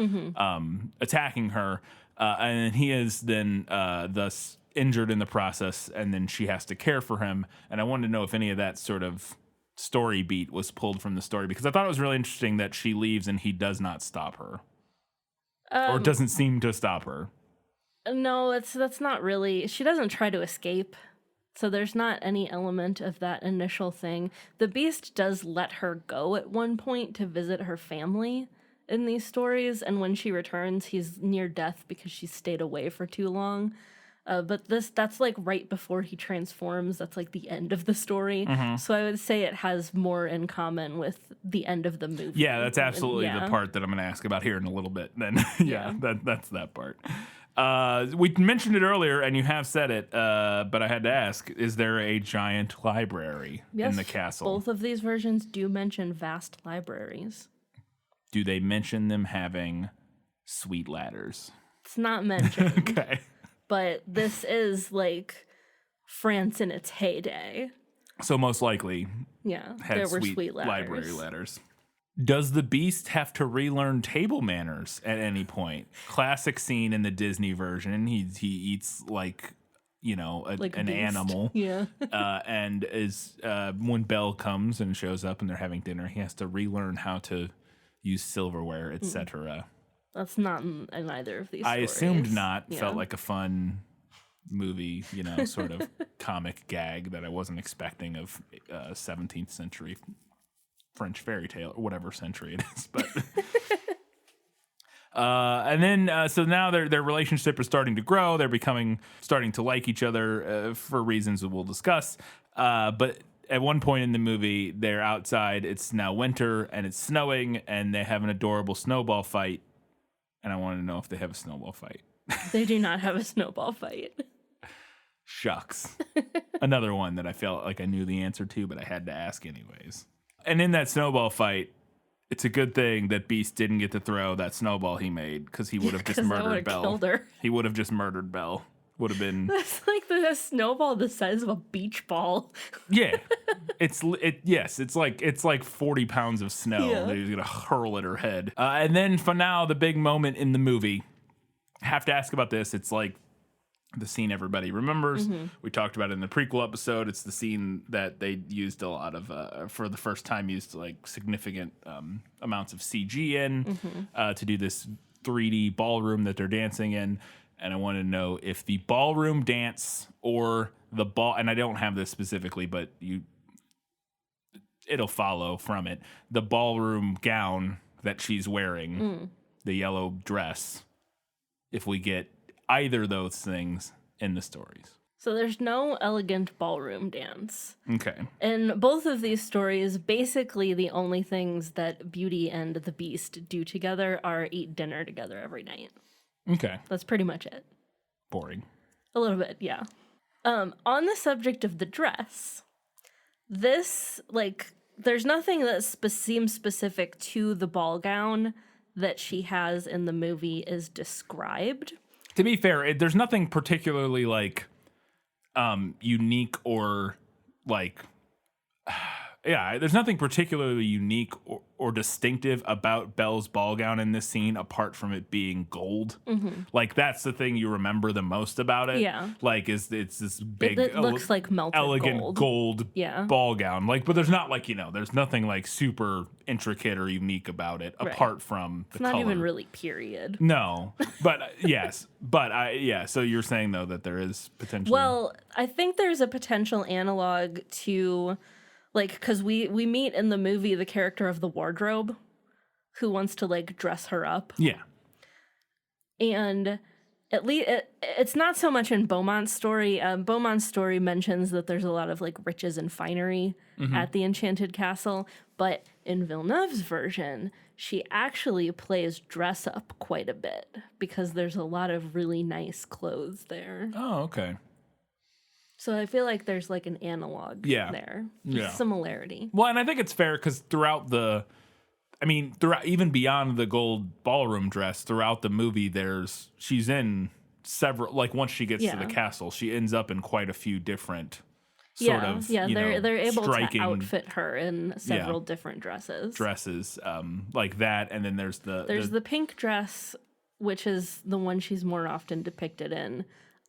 S1: attacking her, and he is then thus injured in the process, and then she has to care for him. And I wanted to know if any of that sort of story beat was pulled from the story, because I thought it was really interesting that she leaves and he does not stop her, or doesn't seem to stop her.
S2: No, that's not really. She doesn't try to escape, so there's not any element of that initial thing. The Beast does let her go at one point to visit her family in these stories, and when she returns, he's near death because she stayed away for too long. But that's like right before he transforms. That's like the end of the story. So I would say it has more in common with the end of the movie.
S1: Yeah, that's absolutely the part that I'm going to ask about here in a little bit. Then, that's that part. We mentioned it earlier, and you have said it, but I had to ask: is there a giant library in the castle?
S2: Both of these versions do mention vast libraries.
S1: Do they mention them having sweet ladders?
S2: It's not mentioned.
S1: Okay.
S2: But this is like France in its heyday.
S1: So most likely,
S2: There were sweet ladders.
S1: Library ladders. Does the Beast have to relearn table manners at any point? Classic scene in the Disney version. He eats like an animal.
S2: Yeah.
S1: And is when Belle comes and shows up and they're having dinner, he has to relearn how to use silverware, etc.
S2: That's not in either of these
S1: I
S2: stories.
S1: assumed not. Yeah. Felt like a fun movie, sort of comic gag that I wasn't expecting of 17th century French fairy tale, or whatever century it is. But and then so now their relationship is starting to grow. They're starting to like each other for reasons that we'll discuss. But at one point in the movie, they're outside. It's now winter and it's snowing, and they have an adorable snowball fight. And I wanted to know if they have a snowball fight.
S2: They do not have a snowball fight.
S1: Shucks. Another one that I felt like I knew the answer to, but I had to ask anyways. And in that snowball fight, it's a good thing that Beast didn't get to throw that snowball he made, because he would have just murdered Belle.
S2: Killed her.
S1: He would have just murdered Belle. Would have been.
S2: That's like the snowball the size of a beach ball.
S1: Yeah, it's like 40 pounds of snow that he's gonna hurl at her head. And then for now, the big moment in the movie. Have to ask about this. It's like the scene everybody remembers. We talked about it in the prequel episode. It's the scene that they used a lot of for the first time. Used like significant amounts of CG in to do this 3D ballroom that they're dancing in. And I want to know if the ballroom dance or the ball, and I don't have this specifically, but it'll follow from it. The ballroom gown that she's wearing, the yellow dress, if we get either of those things in the stories.
S2: So there's no elegant ballroom dance.
S1: Okay.
S2: In both of these stories, basically the only things that Beauty and the Beast do together are eat dinner together every night.
S1: Okay.
S2: That's pretty much it.
S1: Boring.
S2: A little bit, yeah. On the subject of the dress, this, there's nothing that seems specific to the ball gown that she has in the movie is described.
S1: To be fair, there's nothing particularly, unique or, there's nothing particularly unique or distinctive about Belle's ball gown in this scene, apart from it being gold. That's the thing you remember the most about it.
S2: Yeah.
S1: It's this big,
S2: it looks like melted
S1: elegant gold ball gown. But there's not there's nothing super intricate or unique about it, apart from the color.
S2: It's not even really period.
S1: No, but yes, So you're saying though that there is potential.
S2: Well, I think there's a potential analog to. Because we meet in the movie the character of the wardrobe who wants to, dress her up.
S1: Yeah.
S2: And at least it's not so much in Beaumont's story. Beaumont's story mentions that there's a lot of, riches and finery at the Enchanted Castle. But in Villeneuve's version, she actually plays dress up quite a bit because there's a lot of really nice clothes there.
S1: Oh, okay.
S2: So I feel like there's like an analog there. Similarity.
S1: Well, and I think it's fair because throughout even beyond the gold ballroom dress, throughout the movie, she's in several, like once she gets to the castle, she ends up in quite a few different
S2: they're able
S1: striking
S2: to outfit her in several different dresses.
S1: Like that, and then there's
S2: the pink dress, which is the one she's more often depicted in.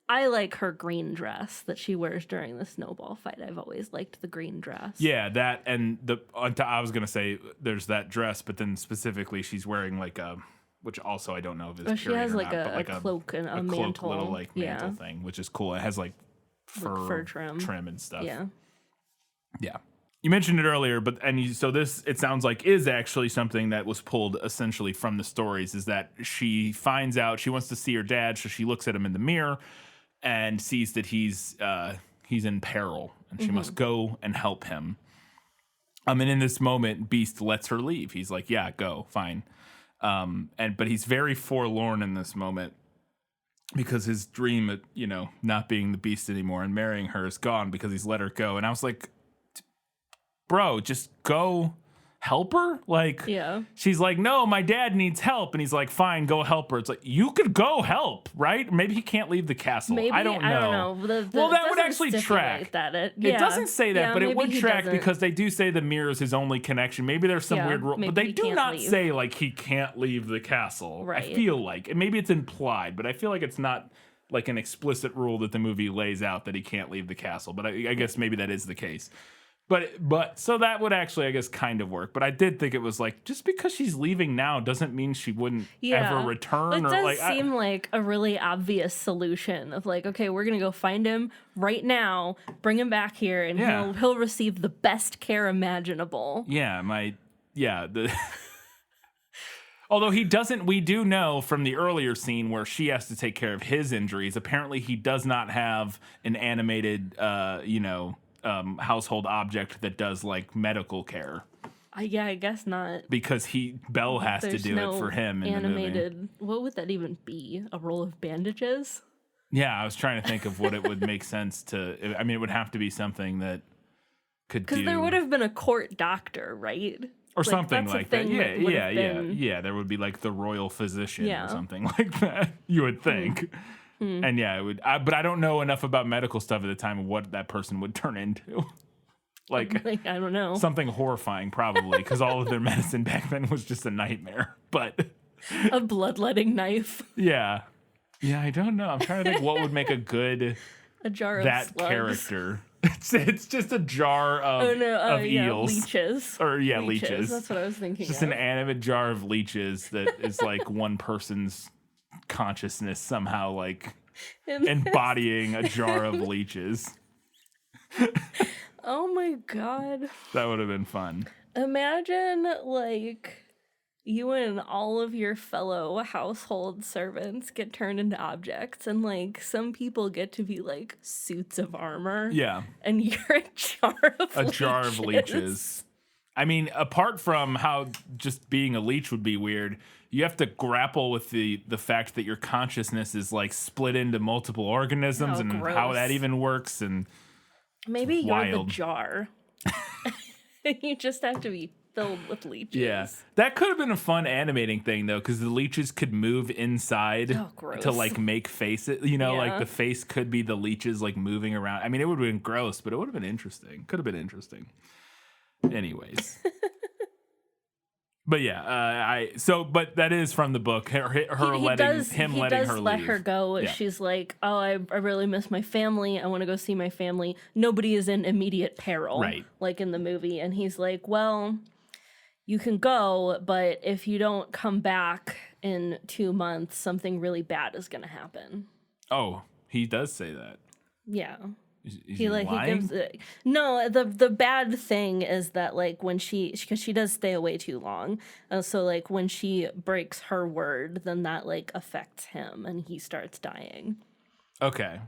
S2: I like her green dress that she wears during the snowball fight. I've always liked the green dress.
S1: Yeah, that and I was gonna say there's that dress, but then specifically she's wearing like which also I don't know if it's
S2: she has like
S1: a
S2: cloak and a mantle,
S1: cloak, little like mantle thing, which is cool. It has like fur trim and stuff. Yeah. You mentioned it earlier, so this, it sounds like, is actually something that was pulled essentially from the stories, is that she finds out she wants to see her dad, so she looks at him in the mirror and sees that he's in peril, and she must go and help him. And in this moment, Beast lets her leave. He's like, yeah, go, fine. But he's very forlorn in this moment because his dream of, not being the Beast anymore and marrying her is gone because he's let her go. And I was like, bro, just go help her? Like, she's like, no, my dad needs help. And he's like, fine, go help her. It's like, you could go help, right? Maybe he can't leave the castle. I don't know. Well, that would actually track. It doesn't say that, but it would track because they do say the mirror is his only connection. Maybe there's some weird rule, but they do not say like he can't leave the castle. Right. I feel like, and maybe it's implied, but I feel like it's not like an explicit rule that the movie lays out that he can't leave the castle. But I guess maybe that is the case. But so that would actually, I guess, kind of work. But I did think it was like, just because she's leaving now doesn't mean she wouldn't ever return.
S2: It does seem like a really obvious solution of like, okay, we're gonna go find him right now, bring him back here, and he'll receive the best care imaginable.
S1: Although he doesn't, we do know from the earlier scene where she has to take care of his injuries. Apparently, he does not have an animated, household object that does like medical care.
S2: I guess not.
S1: Because Belle has to do it for him in
S2: animated,
S1: the movie.
S2: What would that even be? A roll of bandages?
S1: Yeah, I was trying to think of what it would make sense to. I mean, it would have to be something that could do.
S2: Because there would have been a court doctor, right?
S1: Or something like that. Yeah. There would be like the royal physician or something like that. You would think. And it would. But I don't know enough about medical stuff at the time of what that person would turn into. like
S2: I don't know.
S1: Something horrifying, probably, because all of their medicine back then was just a nightmare. But
S2: a bloodletting knife.
S1: Yeah, I don't know. I'm trying to think what would make a good
S2: jar of
S1: that
S2: slugs.
S1: Character. It's just a jar of eels.
S2: Leeches.
S1: Leeches.
S2: That's what I was thinking.
S1: Just an animate jar of leeches that is like one person's consciousness somehow like embodying a jar of leeches.
S2: Oh my god.
S1: That would have been fun.
S2: Imagine like you and all of your fellow household servants get turned into objects, and like some people get to be like suits of armor. Yeah. And you're a jar of leeches.
S1: I mean, apart from how just being a leech would be weird, you have to grapple with the fact that your consciousness is like split into multiple organisms and
S2: gross.
S1: How that even works. And
S2: maybe you're the jar. You just have to be filled with leeches.
S1: Yeah, that could have been a fun animating thing though, because the leeches could move inside to like make faces. Like the face could be the leeches like moving around. I mean, it would have been gross, but it would have been interesting. Could have been interesting. Anyways. But yeah, but that is from the book. Her letting her
S2: let
S1: leave.
S2: her go. Yeah. She's like, oh, I really miss my family. I want to go see my family. Nobody is in immediate peril, right? Like in the movie. And he's like, well, you can go, but if you don't come back in 2 months, something really bad is going to happen.
S1: Oh, he does say that.
S2: Yeah.
S1: He gives
S2: no. The bad thing is that like when because she does stay away too long, so like when she breaks her word, then that like affects him and he starts dying.
S1: Okay,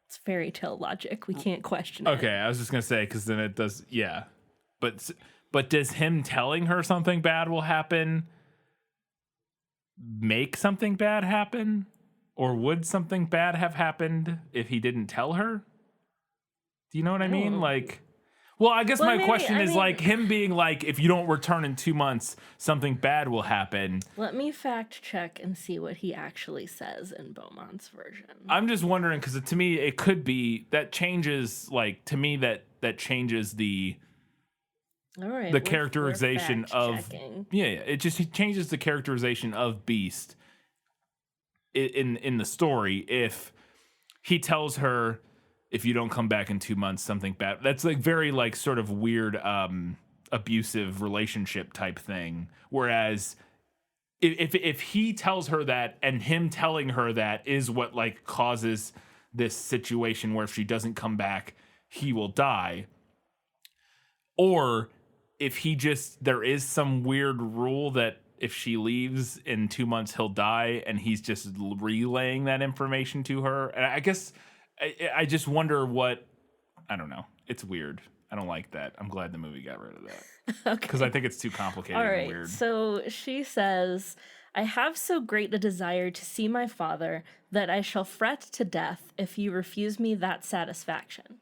S2: it's fairy tale logic. We can't question it.
S1: Okay, I was just gonna say because then it does. Yeah, but does him telling her something bad will happen make something bad happen, or would something bad have happened if he didn't tell her? Do you know what I mean? Like, well, I guess my question is like him being like, if you don't return in 2 months, something bad will happen.
S2: Let me fact check and see what he actually says in Beaumont's version.
S1: I'm just wondering because to me it could be that changes like to me that changes the characterization of it just changes the characterization of Beast in the story if he tells her, if you don't come back in 2 months, something bad. That's like very like sort of weird abusive relationship type thing. Whereas if he tells her that and him telling her that is what like causes this situation where if she doesn't come back, he will die. Or if there is some weird rule that if she leaves in 2 months, he'll die, and he's just relaying that information to her. And I guess I just wonder I don't know. It's weird. I don't like that. I'm glad the movie got rid of that. Okay. Because I think it's too complicated and weird.
S2: So she says, I have so great a desire to see my father that I shall fret to death if you refuse me that satisfaction.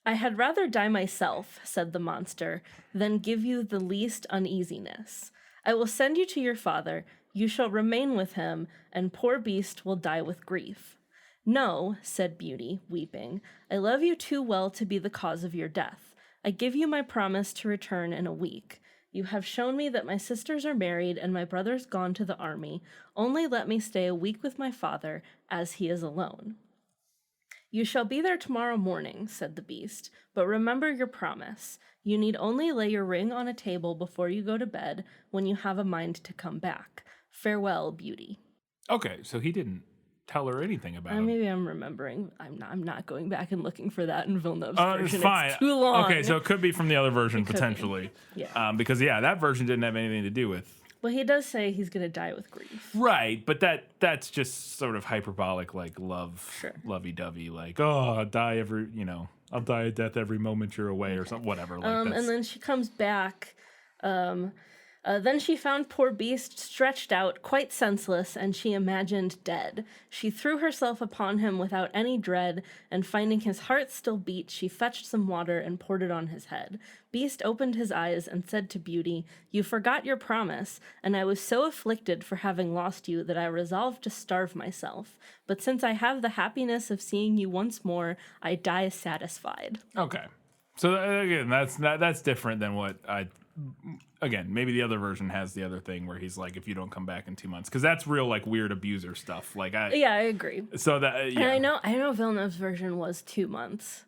S2: I had rather die myself, said the monster, than give you the least uneasiness. I will send you to your father. You shall remain with him, and poor Beast will die with grief. No, said Beauty, weeping, I love you too well to be the cause of your death. I give you my promise to return in a week. You have shown me that my sisters are married and my brother's gone to the army. Only let me stay a week with my father, as he is alone. You shall be there tomorrow morning, said the Beast, but remember your promise. You need only lay your ring on a table before you go to bed when you have a mind to come back. Farewell, Beauty.
S1: Okay, so he didn't tell her anything about him.
S2: Maybe I'm remembering. I'm not going back and looking for that in Villeneuve's version.
S1: It's fine.
S2: It's too long.
S1: Okay, so it could be from the other version potentially.
S2: Yeah.
S1: Because that version didn't have anything to do with.
S2: Well, he does say he's going to die with grief.
S1: Right, but that's just sort of hyperbolic, like lovey-dovey, like, oh, I'll die I'll die a death every moment you're away or something, whatever. Like
S2: and then she comes back. Then she found poor Beast stretched out, quite senseless, and she imagined dead. She threw herself upon him without any dread, and finding his heart still beat, she fetched some water and poured it on his head. Beast opened his eyes and said to Beauty, You forgot your promise, and I was so afflicted for having lost you that I resolved to starve myself. But since I have the happiness of seeing you once more, I die satisfied.
S1: Okay. So again, that's different than what again, maybe the other version has the other thing where he's like, if you don't come back in 2 months, because that's real like weird abuser stuff. Like I
S2: agree.
S1: So that
S2: and I know Villeneuve's version was 2 months,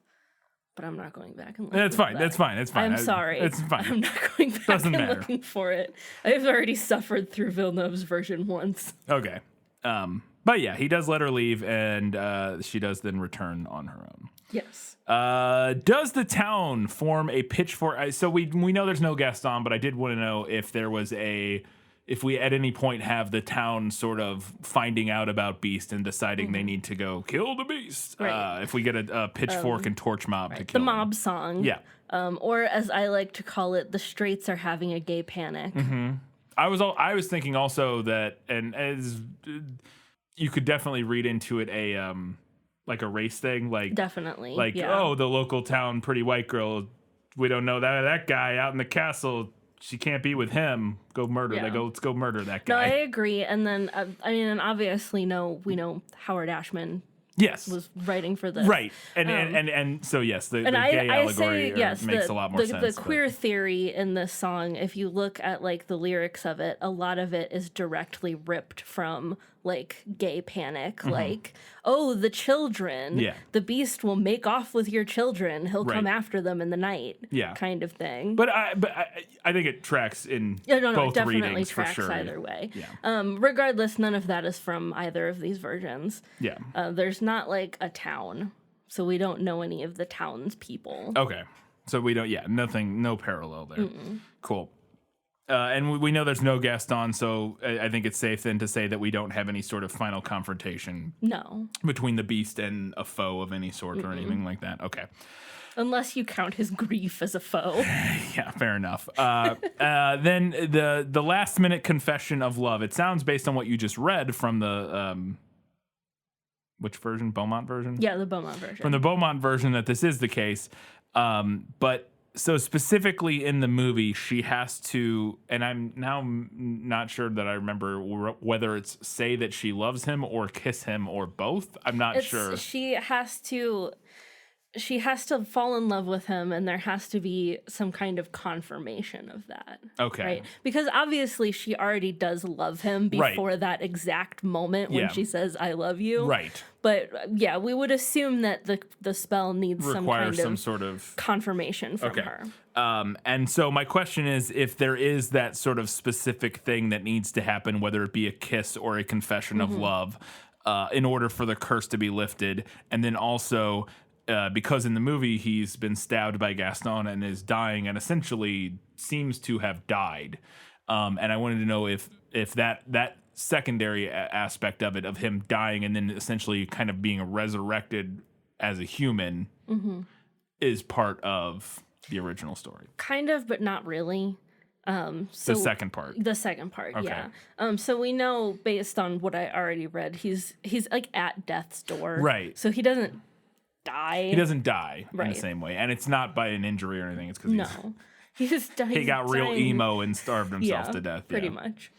S2: but I'm not going back and looking.
S1: That's fine. That's fine. It's fine.
S2: I'm sorry.
S1: It's fine.
S2: I'm not going back looking for it. I've already suffered through Villeneuve's version once.
S1: Okay. But yeah, he does let her leave, and she does then return on her own.
S2: Yes.
S1: Does the town form a pitchfork? So we know there's no Gaston, but I did want to know if there was if we at any point have the town sort of finding out about Beast and deciding they need to go kill the Beast.
S2: Right.
S1: If we get a pitchfork and torch mob to kill
S2: the mob
S1: him.
S2: song.
S1: Yeah.
S2: Or as I like to call it, the Straits are having a gay panic.
S1: Mm-hmm. I was thinking also that, and as you could definitely read into it like a race thing, like
S2: definitely,
S1: like oh, the local town pretty white girl, we don't know that guy out in the castle, she can't be with him. Go murder that. Let's go murder that guy.
S2: No, I agree. And then and obviously we know Howard Ashman.
S1: Yes,
S2: was writing for this,
S1: right? And so yes, the gay allegory makes a lot more sense.
S2: The queer theory in this song, if you look at like the lyrics of it, a lot of it is directly ripped from like gay panic, like, oh, the children, the Beast will make off with your children, he'll come after them in the night, kind of thing.
S1: But I think it tracks in both
S2: definitely
S1: readings
S2: tracks
S1: for sure.
S2: Either way.
S1: Yeah.
S2: Regardless, none of that is from either of these versions.
S1: Yeah.
S2: There's not like a town, so we don't know any of the town's people.
S1: Okay. So we don't, no parallel there. Cool. And we know there's no Gaston, so I think it's safe then to say that we don't have any sort of final confrontation between the Beast and a foe of any sort or anything like that. Okay.
S2: Unless you count his grief as a foe.
S1: Yeah, fair enough. Then the last minute confession of love. It sounds based on what you just read from the Which version? Beaumont version?
S2: Yeah, the Beaumont version.
S1: From the Beaumont version that this is the case. But so specifically in the movie, she has to, and I'm now not sure that I remember whether it's say that she loves him or kiss him or both. I'm not sure.
S2: She has to fall in love with him, and there has to be some kind of confirmation of that.
S1: Okay.
S2: Right? Because obviously she already does love him before that exact moment when she says, I love you.
S1: Right.
S2: But yeah, we would assume that the spell needs some
S1: sort of
S2: confirmation from her.
S1: And so my question is, if there is that sort of specific thing that needs to happen, whether it be a kiss or a confession of love, in order for the curse to be lifted, and then also... because in the movie he's been stabbed by Gaston and is dying and essentially seems to have died. And I wanted to know if that secondary aspect of it, of him dying and then essentially kind of being resurrected as a human, is part of the original story.
S2: Kind of, but not really.
S1: The second part.
S2: The second part,
S1: okay.
S2: yeah. So we know based on what I already read, he's like at death's door.
S1: Right.
S2: So he doesn't die.
S1: He doesn't die in the same way. And it's not by an injury or anything. It's because
S2: he just died.
S1: He got real emo and starved himself to death.
S2: Pretty much.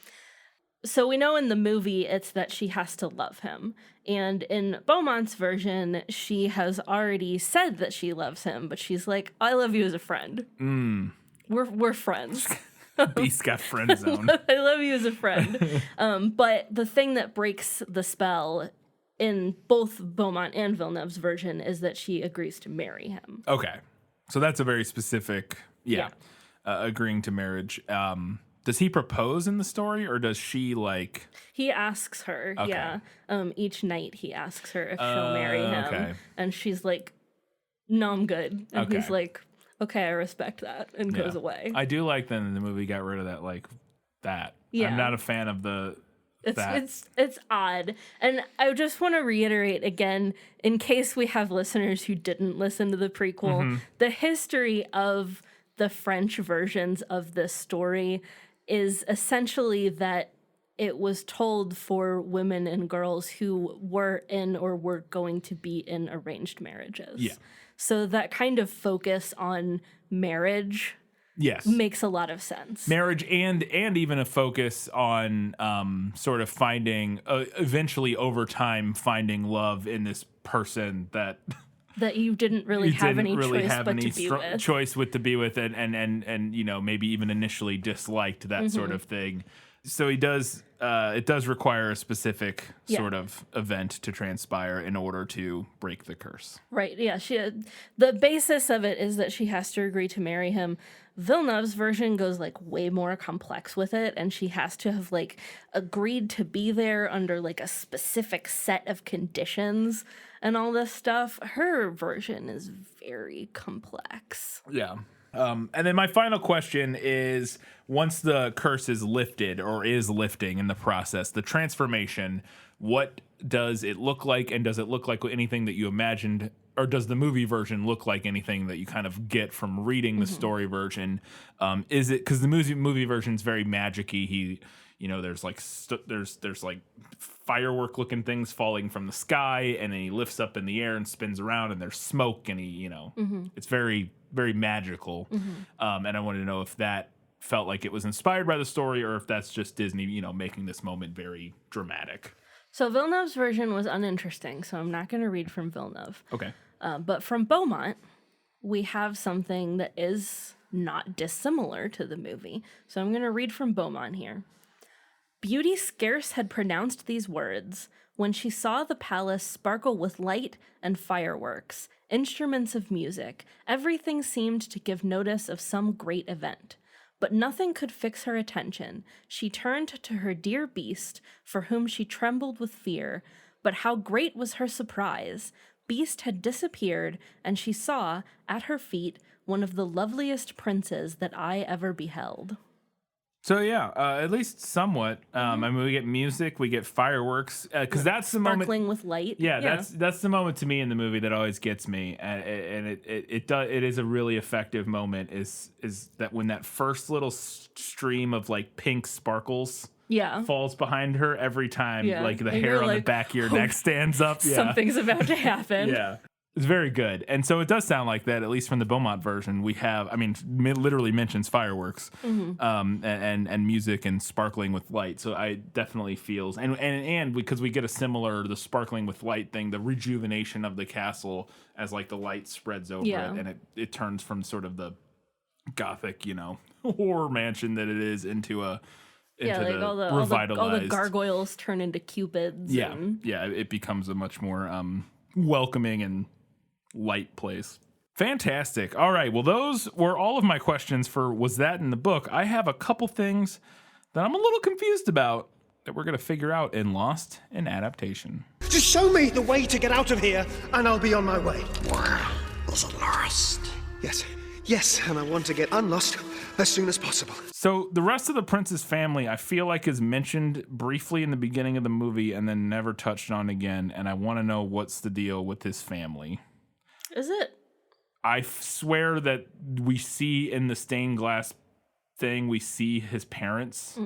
S2: So we know in the movie it's that she has to love him. And in Beaumont's version, she has already said that she loves him, but she's like, I love you as a friend. We're friends.
S1: Beast got friend zone.
S2: I love you as a friend. But the thing that breaks the spell in both Beaumont and Villeneuve's version is that she agrees to marry him.
S1: Okay. So that's a very specific, agreeing to marriage. Does he propose in the story, or does she, like...
S2: He asks her, each night he asks her if she'll marry him.
S1: Okay.
S2: And she's like, no, I'm good. And he's like, okay, I respect that, and goes away.
S1: I do like that the movie got rid of that, like, that. Yeah. I'm not a fan of
S2: It's odd. And I just want to reiterate again, in case we have listeners who didn't listen to the prequel, the history of the French versions of this story is essentially that it was told for women and girls who were in or were going to be in arranged marriages. Yeah. So that kind of focus on marriage makes a lot of sense.
S1: Marriage and even a focus on sort of finding, eventually over time, finding love in this person that
S2: you didn't really have any
S1: choice with to be with, and you know, maybe even initially disliked that sort of thing. So he does. It does require a specific sort of event to transpire in order to break the curse.
S2: Right. Yeah. The basis of it is that she has to agree to marry him. Villeneuve's version goes like way more complex with it, and she has to have like agreed to be there under like a specific set of conditions and all this stuff. Her version is very complex.
S1: Yeah. And then my final question is, once the curse is lifted or is lifting in the process, the transformation, what does it look like? And does it look like anything that you imagined, or does the movie version look like anything that you kind of get from reading the story version? Is it, because the movie version is very magic-y. There's like there's like firework looking things falling from the sky, and then he lifts up in the air and spins around, and there's smoke, and it's very, very magical. And I wanted to know if that felt like it was inspired by the story, or if that's just Disney, making this moment very dramatic.
S2: So Villeneuve's version was uninteresting, so I'm not going to read from Villeneuve.
S1: Okay.
S2: But from Beaumont, we have something that is not dissimilar to the movie. So I'm going to read from Beaumont here. Beauty scarce had pronounced these words when she saw the palace sparkle with light and fireworks, instruments of music. Everything seemed to give notice of some great event. But nothing could fix her attention. She turned to her dear Beast, for whom she trembled with fear. But how great was her surprise! Beast had disappeared, and she saw, at her feet, one of the loveliest princes that I ever beheld.
S1: So yeah, at least somewhat. I mean, we get music, we get fireworks, because that's the moment.
S2: Sparkling with light.
S1: Yeah, that's the moment to me in the movie that always gets me, and it is a really effective moment. Is that when that first little stream of like pink sparkles falls behind her every time. Like the
S2: and
S1: hair on the
S2: like,
S1: back of your neck stands up. Yeah.
S2: Something's about to happen.
S1: Yeah. It's very good. And so it does sound like that, at least from the Beaumont version. We have, I mean, literally mentions fireworks and music and sparkling with light. So I definitely feels, and because we get a similar, the sparkling with light thing, the rejuvenation of the castle as like the light spreads over it. And it turns from sort of the Gothic, horror mansion that it is into a, like
S2: all the gargoyles turn into cupids.
S1: Yeah. It becomes a much more welcoming and light place. Fantastic. All right. Well, those were all of my questions for Was That in the Book? I have a couple things that I'm a little confused about that we're going to figure out in Lost in Adaptation.
S6: Just show me the way to get out of here, and I'll be on my way.
S7: Is it lost?
S6: Yes, and I want to get unlost as soon as possible.
S1: So the rest of the prince's family, I feel like, is mentioned briefly in the beginning of the movie and then never touched on again, and I want to know what's the deal with his family.
S2: Is it?
S1: I swear that we see in the stained glass thing, we see his parents.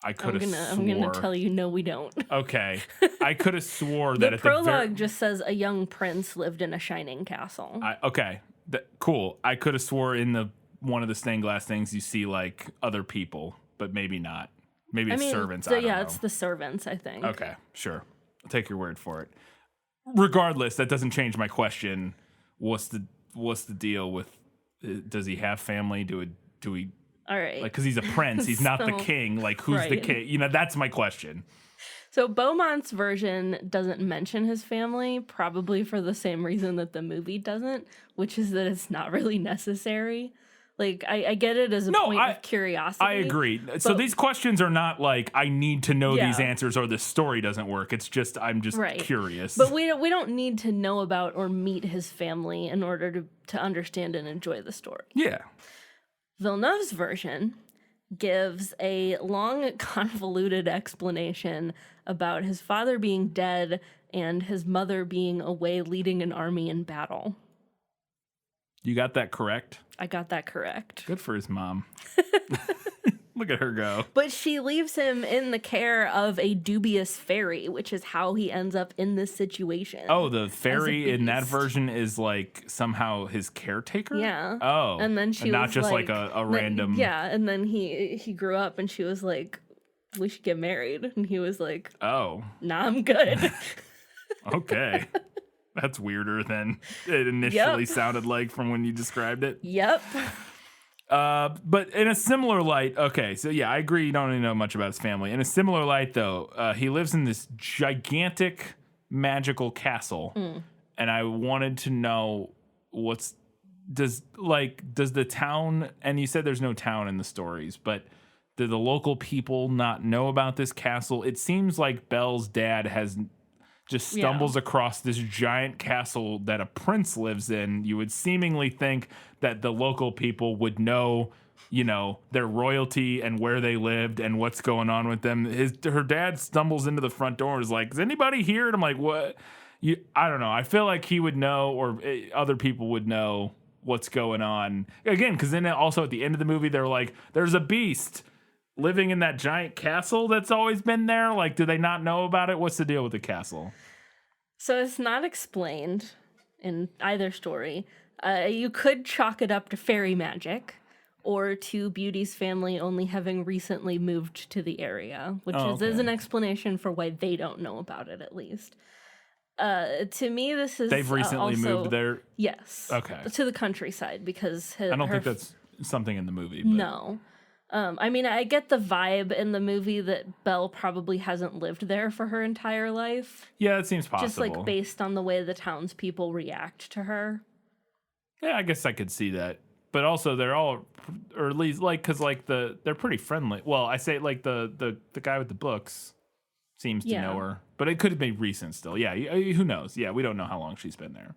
S1: I could have swore.
S2: I'm gonna tell you, no, we don't.
S1: Okay. I could have swore that
S2: the prologue just says a young prince lived in a shining castle.
S1: Okay. Cool. I could have swore in one of the stained glass things you see like other people, but maybe not. Maybe it's servants. I don't know.
S2: It's the servants, I think.
S1: Okay, sure. I'll take your word for it. Regardless, that doesn't change my question. What's the deal with? Does he have family? Do we?
S2: All right.
S1: Like, because he's a prince, he's not the king. Like, who's the king? That's my question.
S2: So Beaumont's version doesn't mention his family, probably for the same reason that the movie doesn't, which is that it's not really necessary. Like, I get it as a point of curiosity.
S1: I agree. So these questions are not like, I need to know these answers or the story doesn't work. It's just, I'm just curious.
S2: But we don't need to know about or meet his family in order to understand and enjoy the story.
S1: Yeah.
S2: Villeneuve's version gives a long, convoluted explanation about his father being dead and his mother being away leading an army in battle.
S1: You got that correct?
S2: I got that correct.
S1: Good for his mom. Look at her go.
S2: But she leaves him in the care of a dubious fairy, which is how he ends up in this situation.
S1: Oh, the fairy in that version is like somehow his caretaker?
S2: Yeah.
S1: Oh.
S2: And then she
S1: not
S2: was
S1: just like a random.
S2: Yeah, and then he grew up and she was like, we should get married. And he was like,
S1: oh.
S2: Nah, I'm good.
S1: Okay. That's weirder than it initially sounded like from when you described it.
S2: Yep.
S1: But in a similar light, okay, so yeah, I agree you don't really know much about his family. In a similar light, though, he lives in this gigantic magical castle, and I wanted to know does the town, and you said there's no town in the stories, but do the local people not know about this castle? It seems like Belle's dad just stumbles across this giant castle that a prince lives in. You would seemingly think that the local people would know, their royalty and where they lived and what's going on with them. Her dad stumbles into the front door and is like, is anybody here? And I'm like, what? I don't know. I feel like he would know, or other people would know what's going on. Again, because then also at the end of the movie, they're like, there's a beast living in that giant castle that's always been there. Like, do they not know about it? What's the deal with the castle?
S2: So it's not explained in either story. You could chalk it up to fairy magic or to Beauty's family only having recently moved to the area, which is an explanation for why they don't know about it, at least. To me, this is
S1: they've recently moved there.
S2: Yes.
S1: Okay.
S2: To the countryside because
S1: I don't think that's something in the movie. But.
S2: No. I mean, I get the vibe in the movie that Belle probably hasn't lived there for her entire life.
S1: Yeah, it seems possible.
S2: Just like based on the way the townspeople react to her.
S1: Yeah, I guess I could see that. But also, they're all, or at least because they're pretty friendly. Well, I say like the guy with the books seems to know her, but it could have been recent still. Yeah, who knows? Yeah, we don't know how long she's been there.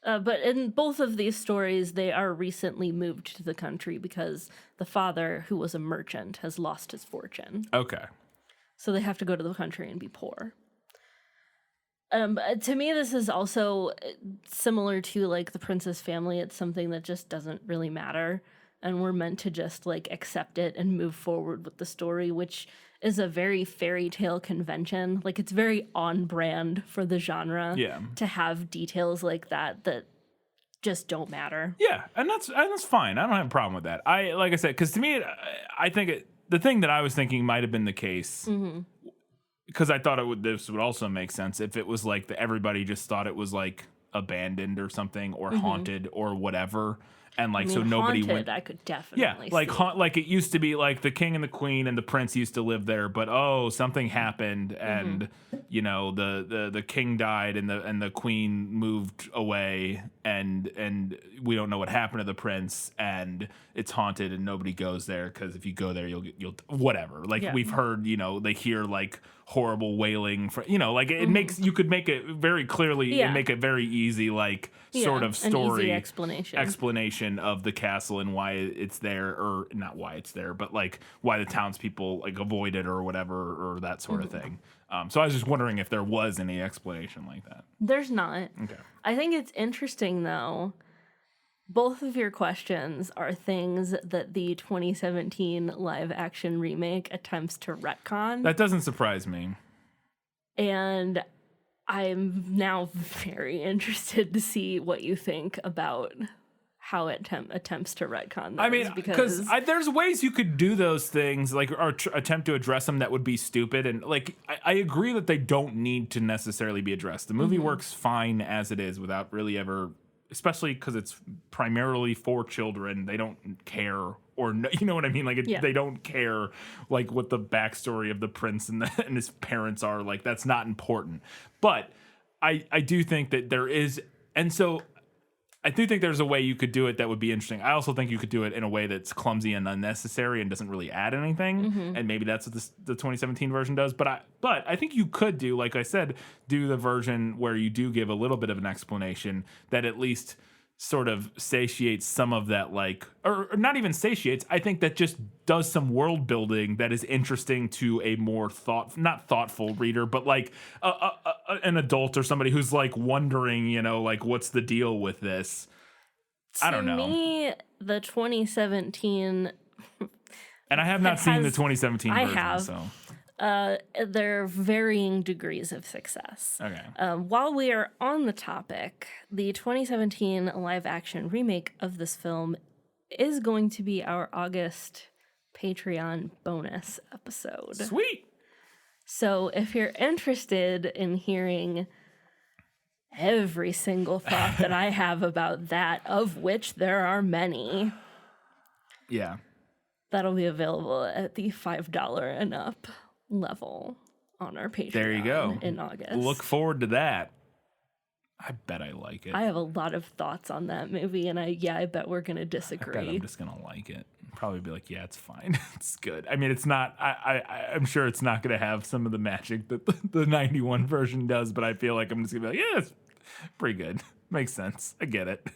S2: But in both of these stories, they are recently moved to the country because the father, who was a merchant, has lost his fortune.
S1: Okay.
S2: So they have to go to the country and be poor. To me, this is also similar to like the Prince's family. It's something that just doesn't really matter. and we're meant to just like accept it and move forward with the story, which is a very fairy tale convention. Like, it's very on brand for the genre to have details like that just don't matter.
S1: Yeah, and that's fine. I don't have a problem with that. Like I said, because to me, I think the thing that I was thinking might have been the case, because I thought this would also make sense if it was like everybody just thought it was like abandoned or something, or haunted or whatever. And like, so nobody
S2: haunted,
S1: went.
S2: I could definitely
S1: like
S2: see.
S1: like it used to be like the king and the queen and the prince used to live there, but something happened, and you know the king died and the queen moved away, and we don't know what happened to the prince, and it's haunted and nobody goes there because if you go there you'll whatever. Like we've heard, they hear like horrible wailing for, like it makes, you could make it very clearly and make it very easy, like sort of story
S2: an easy
S1: explanation of the castle and why it's there, or not why it's there, but like why the townspeople like avoid it or whatever, or that sort of thing. So I was just wondering if there was any explanation like that.
S2: There's not.
S1: Okay.
S2: I think it's interesting though. Both of your questions are things that the 2017 live action remake attempts to retcon.
S1: That doesn't surprise me.
S2: And I'm now very interested to see what you think about how it attempts to retcon those.
S1: I mean, because there's ways you could do those things, like, or attempt to address them that would be stupid. And like, I agree that they don't need to necessarily be addressed. The movie works fine as it is without really ever, especially because it's primarily for children. They don't care, or you know what I mean? Like, they don't care like what the backstory of the prince and his parents are. Like, that's not important. But I do think that there is, and so I do think there's a way you could do it that would be interesting. I also think you could do it in a way that's clumsy and unnecessary and doesn't really add anything. And maybe that's what the 2017 version does. But I think you could do, like I said, do the version where you do give a little bit of an explanation that at least sort of satiates some of that, like, or not even satiates. I think that just does some world building that is interesting to a more not thoughtful reader, but like an adult or somebody who's like wondering, like, what's the deal with this? I don't know.
S2: To me, the 2017,
S1: and I have not seen the 2017 version. I have. So.
S2: There are varying degrees of success.
S1: Okay.
S2: While we are on the topic, the 2017 live-action remake of this film is going to be our August Patreon bonus episode.
S1: Sweet!
S2: So if you're interested in hearing every single thought that I have about that, of which there are many, that'll be available at the $5 and up level on our Patreon.
S1: There you go.
S2: In August.
S1: Look forward to that. I bet I like it.
S2: I have a lot of thoughts on that movie, and I bet we're gonna disagree.
S1: I bet I'm just gonna like it. Probably be like, yeah, it's fine. It's good. I mean, it's not. I'm sure it's not gonna have some of the magic that the 91 version does, but I feel like I'm just gonna be like, yeah, it's pretty good. Makes sense. I get it.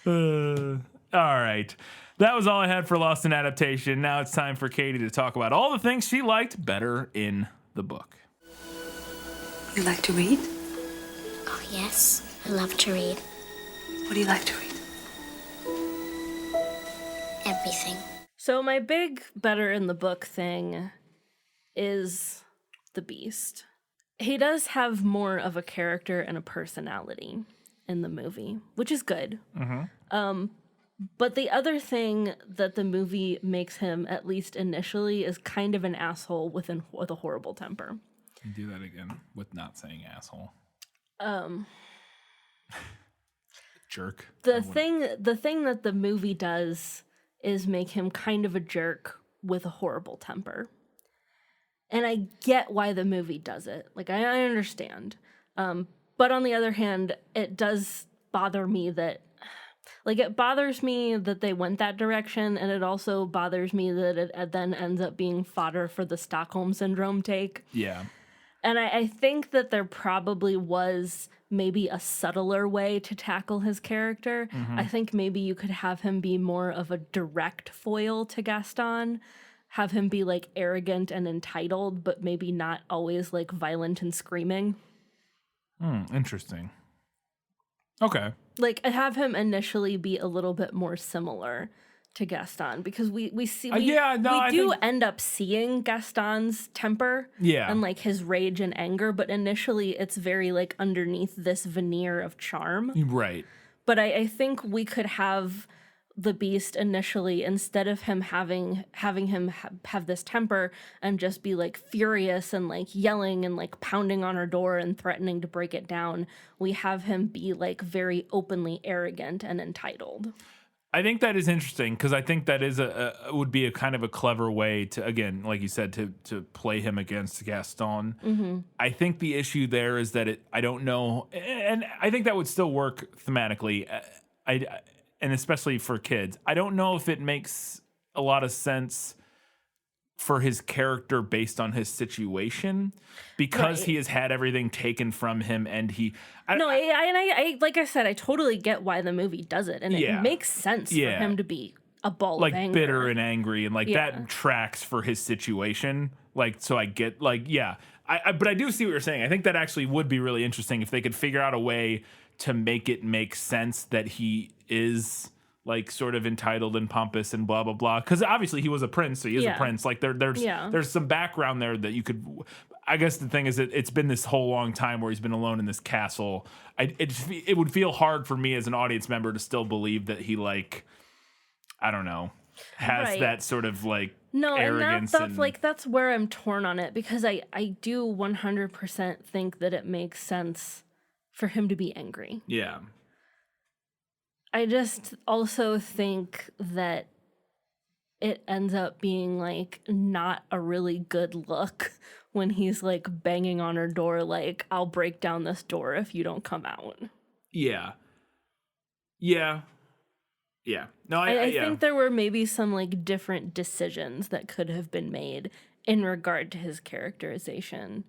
S1: All right. That was all I had for Lost in Adaptation. Now it's time for Katie to talk about all the things she liked better in the book.
S8: You like to read?
S5: Oh, yes. I love to read.
S8: What do you like to read?
S5: Everything.
S2: So my big better in the book thing is the Beast. He does have more of a character and a personality in the movie, which is good. But the other thing that the movie makes him, at least initially, is kind of an asshole with a horrible temper.
S1: You do that again with not saying asshole. Jerk.
S2: The thing that the movie does is make him kind of a jerk with a horrible temper. And I get why the movie does it. Like, I understand. But on the other hand, it does bother me that... Like, it bothers me that they went that direction, and it also bothers me that it then ends up being fodder for the Stockholm Syndrome take.
S1: Yeah.
S2: And I think that there probably was maybe a subtler way to tackle his character. I think maybe you could have him be more of a direct foil to Gaston, have him be, like, arrogant and entitled, but maybe not always, like, violent and screaming.
S1: Interesting. Okay.
S2: Like, have him initially be a little bit more similar to Gaston, because we see end up seeing Gaston's temper and like his rage and anger, but initially it's very like underneath this veneer of charm.
S1: Right.
S2: But I think we could have the Beast initially, instead of him having him have this temper and just be like furious and like yelling and like pounding on her door and threatening to break it down, we have him be like very openly arrogant and entitled.
S1: I think that is interesting, because I think that is would be a kind of a clever way to, again, like you said, to play him against Gaston.
S2: Mm-hmm.
S1: I think the issue there is that I don't know, and I think that would still work thematically. And especially for kids, I don't know if it makes a lot of sense for his character based on his situation, because he has had everything taken from him, and
S2: I like I said, I totally get why the movie does it, and it makes sense for him to be a ball
S1: like
S2: of anger.
S1: bitter and angry, and like that tracks for his situation. Like, so I get like, but I do see what you're saying. I think that actually would be really interesting if they could figure out a way to make it make sense that he is like sort of entitled and pompous and blah blah blah, because obviously he was a prince, so he is a prince. Like there's some background there that you could. I guess the thing is that it's been this whole long time where he's been alone in this castle. It would feel hard for me as an audience member to still believe that he, like, I don't know, has that sort of like arrogance.
S2: And that's where I'm torn on it, because I do 100% think that it makes sense for him to be angry.
S1: Yeah.
S2: I just also think that it ends up being like not a really good look when he's like banging on her door, like, I'll break down this door if you don't come out. Yeah. No, I think there were maybe some like different decisions that could have been made in regard to his characterization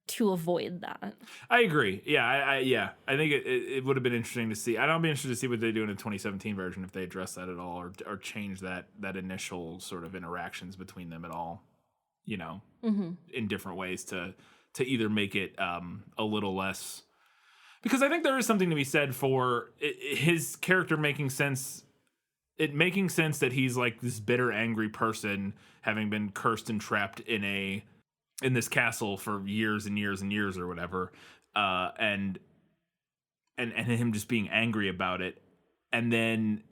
S2: to avoid that.
S1: I agree. Yeah, I think it would have been interesting to see. I'd be interested to see what they do in the 2017 version, if they address that at all, or change that initial sort of interactions between them at all, you know, in different ways to either make it a little less. Because I think there is something to be said for his character making sense. It making sense that he's like this bitter, angry person, having been cursed and trapped in this castle for years and years and years or whatever, and him just being angry about it, and then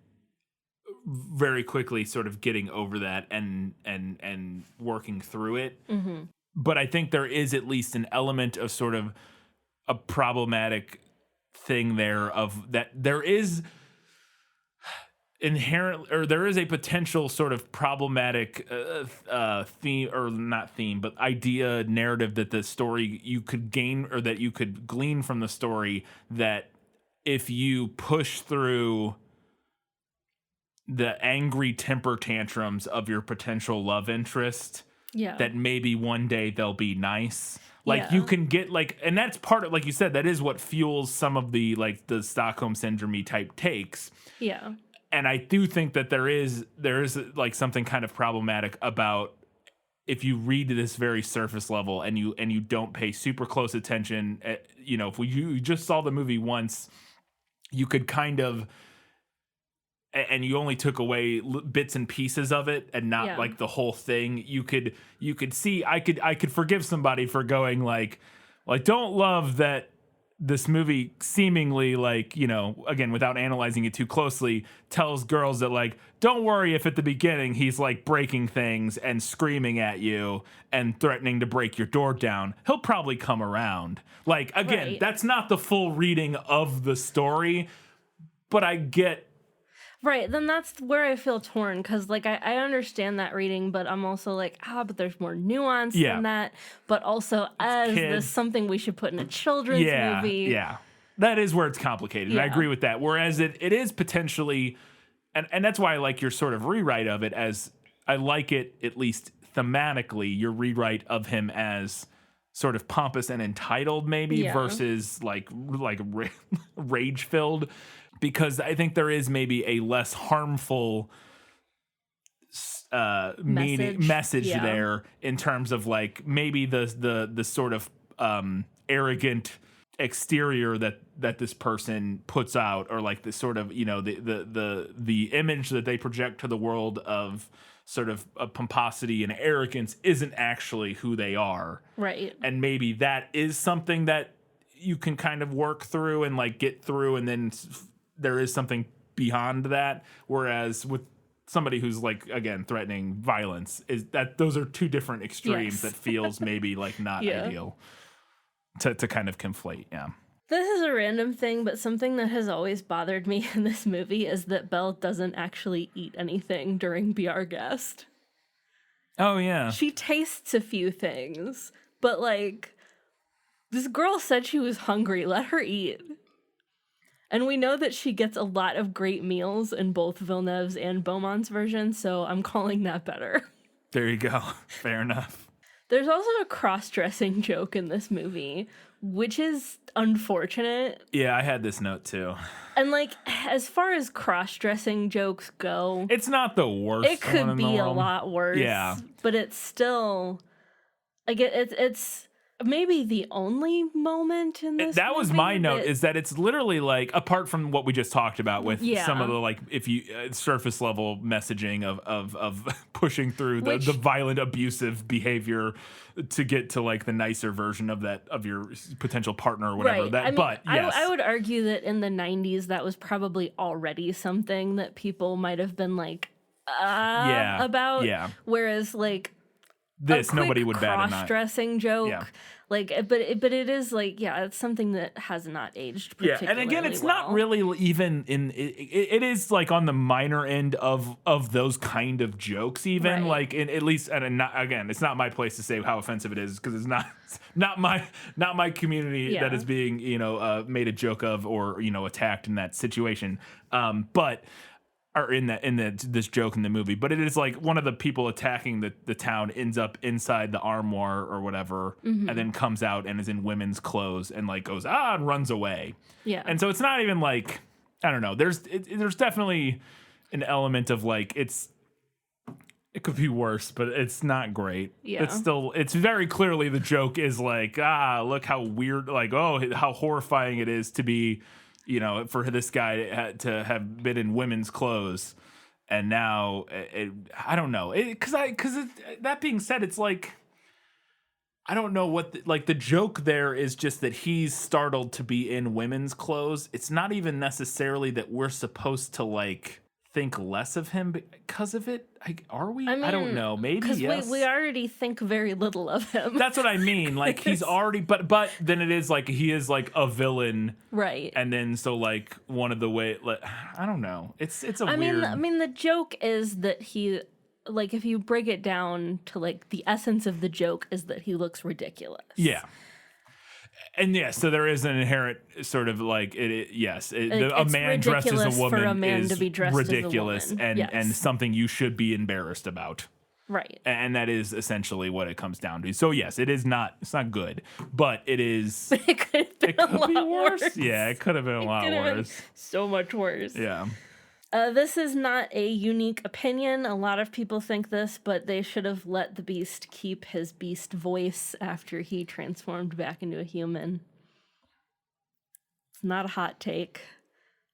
S1: very quickly sort of getting over that and working through it. Mm-hmm. But I think there is at least an element of sort of a problematic thing there, of that there is inherent, or there is a potential sort of problematic theme, or not theme, but idea, narrative that the story you could gain, or that you could glean from the story, that if you push through the angry temper tantrums of your potential love interest, that maybe one day they'll be nice. Like you can get like, and that's part of, like you said, that is what fuels some of the like the Stockholm syndrome type takes. Yeah. And I do think that there is like something kind of problematic about, if you read this very surface level and you don't pay super close attention, you know, if you just saw the movie once, you could kind of, and you only took away bits and pieces of it and not like the whole thing, you could see, I could forgive somebody for going like don't love that this movie seemingly, like, you know, again, without analyzing it too closely, tells girls that, like, don't worry if at the beginning he's like breaking things and screaming at you and threatening to break your door down, he'll probably come around. Like, again, that's not the full reading of the story, but I get.
S2: Right, then that's where I feel torn, because like I understand that reading, but I'm also like, but there's more nuance than that. But also, as this something we should put in a children's movie. Yeah,
S1: that is where it's complicated. And I agree with that. Whereas it is potentially, and that's why I like your sort of rewrite of it, as I like it, at least thematically, your rewrite of him as sort of pompous and entitled, maybe, versus like rage filled. Because I think there is maybe a less harmful message there, in terms of like maybe the sort of arrogant exterior that this person puts out, or like the sort of, the image that they project to the world of sort of a pomposity and arrogance isn't actually who they are.
S2: Right.
S1: And maybe that is something that you can kind of work through and like get through, and then there is something beyond that. Whereas with somebody who's like, again, threatening violence, is that those are two different extremes that feels maybe like not ideal to kind of conflate. Yeah.
S2: This is a random thing, but something that has always bothered me in this movie is that Belle doesn't actually eat anything during Be Our Guest.
S1: Oh, yeah.
S2: She tastes a few things, but like, this girl said she was hungry. Let her eat. And we know that she gets a lot of great meals in both Villeneuve's and Beaumont's version, so I'm calling that better.
S1: There you go. Fair enough.
S2: There's also a cross-dressing joke in this movie, which is unfortunate.
S1: Yeah, I had this note too.
S2: And like, as far as cross-dressing jokes go,
S1: it's not the worst.
S2: It could be a lot worse.
S1: Yeah.
S2: But it's still, like, it's maybe the only moment in this
S1: that was
S2: movie
S1: my note, is that it's literally like, apart from what we just talked about with some of the like, if you surface level messaging of pushing through the violent abusive behavior to get to like the nicer version of that, of your potential partner or whatever.
S2: Right.
S1: Yes.
S2: I would argue that in the 90s that was probably already something that people might have been like about. Yeah. Whereas like
S1: this, nobody would bat an eye.
S2: Cross-dressing joke, like, but it is like, it's something that has not aged particularly
S1: and again, it's
S2: well.
S1: not really even in. It is like on the minor end of those kind of jokes, even like in at least. And not, again, it's not my place to say how offensive it is, because it's not my community that is being made a joke of or attacked in that situation. But. Or this joke in the movie, but it is like one of the people attacking the town ends up inside the armoire or whatever, and then comes out and is in women's clothes and like goes and runs away. Yeah, and so it's not even like, I don't know. There's definitely an element of like it could be worse, but it's not great. Yeah, it's very clearly the joke is like look how weird, like how horrifying it is to be. For this guy to have been in women's clothes, and now I don't know. That being said, it's like, I don't know what the joke there is just that he's startled to be in women's clothes. It's not even necessarily that we're supposed to like think less of him because of it. Are we? I don't know. Maybe yes.
S2: We already think very little of him.
S1: That's what I mean. Like he's already, but then it is like he is like a villain,
S2: right?
S1: And then so like one of the way, like, I don't know. It's a weird.
S2: I mean, the joke is that he, like, if you break it down to like the essence of the joke is that he looks ridiculous.
S1: Yeah. And yes, so there is an inherent sort of like a man dressed as a woman
S2: for a man
S1: is
S2: to be dressed
S1: ridiculous
S2: as a woman.
S1: and something you should be embarrassed about.
S2: Right.
S1: And that is essentially what it comes down to. So yes, it's not good, but it is.
S2: But it could have been a lot worse.
S1: Yeah, it could have been a lot worse.
S2: So much worse.
S1: Yeah.
S2: This is not a unique opinion. A lot of people think this, but they should have let the Beast keep his Beast voice after he transformed back into a human. It's not a hot take.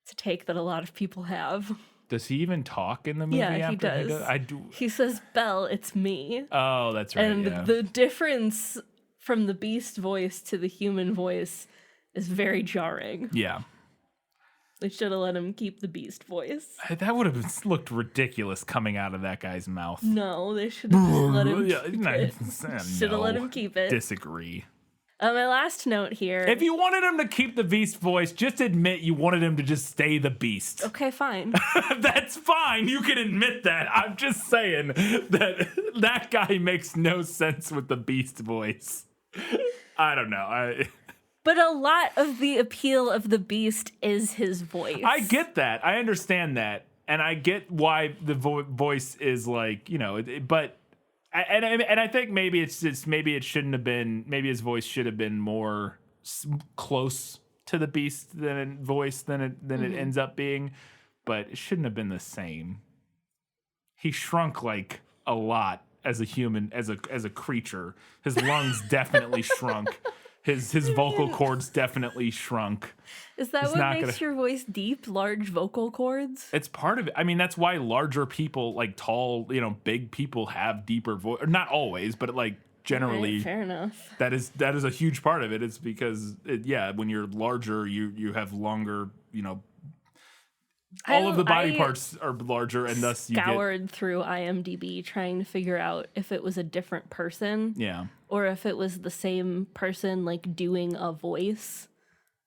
S2: It's a take that a lot of people have.
S1: Does he even talk in the movie?
S2: Yeah, he
S1: after
S2: does.
S1: I do.
S2: He says, "Belle, it's me."
S1: Oh, that's right.
S2: And the difference from the Beast voice to the human voice is very jarring.
S1: Yeah.
S2: They should have let him keep the Beast voice.
S1: That would have looked ridiculous coming out of that guy's mouth.
S2: No, they should have just let him keep it. Should have let him keep it.
S1: Disagree.
S2: My last note here.
S1: If you wanted him to keep the Beast voice, just admit you wanted him to just stay the Beast.
S2: Okay, fine.
S1: That's fine. You can admit that. I'm just saying that guy makes no sense with the Beast voice. I don't know.
S2: But a lot of the appeal of the Beast is his voice.
S1: I get that. I understand that. And I get why the voice is like, but I think maybe maybe it shouldn't have been, maybe his voice should have been more close to the Beast than it ends up being, but it shouldn't have been the same. He shrunk like a lot as a human, as a creature. His lungs definitely shrunk. His vocal cords definitely shrunk.
S2: Is that what makes your voice deep? Large vocal cords?
S1: It's part of it. I mean, that's why larger people, like tall, big people, have deeper voice. Not always, but like generally,
S2: right, fair enough.
S1: That is a huge part of it. It's because when you're larger, you have longer, all of the body parts are larger, and thus you
S2: scoured through IMDb trying to figure out if it was a different person.
S1: Yeah.
S2: Or if it was the same person, like, doing a voice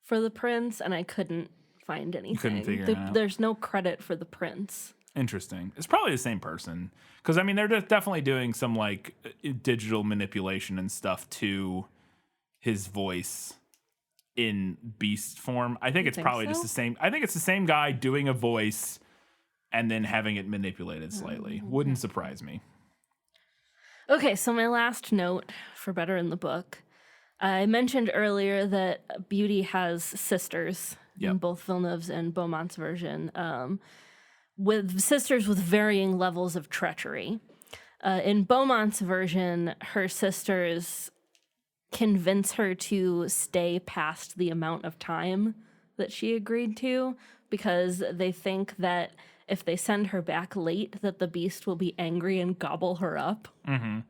S2: for the prince, and I couldn't find anything.
S1: You couldn't figure it out.
S2: There's no credit for the prince.
S1: Interesting. It's probably the same person. Because, I mean, they're definitely doing some, like, digital manipulation and stuff to his voice in beast form. I think it's probably just the same. I think it's the same guy doing a voice and then having it manipulated slightly. Wouldn't surprise me.
S2: Okay, so my last note for Better in the Book. I mentioned earlier that Beauty has sisters in both Villeneuve's and Beaumont's version, with sisters with varying levels of treachery. In Beaumont's version, her sisters convince her to stay past the amount of time that she agreed to because they think that if they send her back late, that the beast will be angry and gobble her up.
S1: Mm-hmm.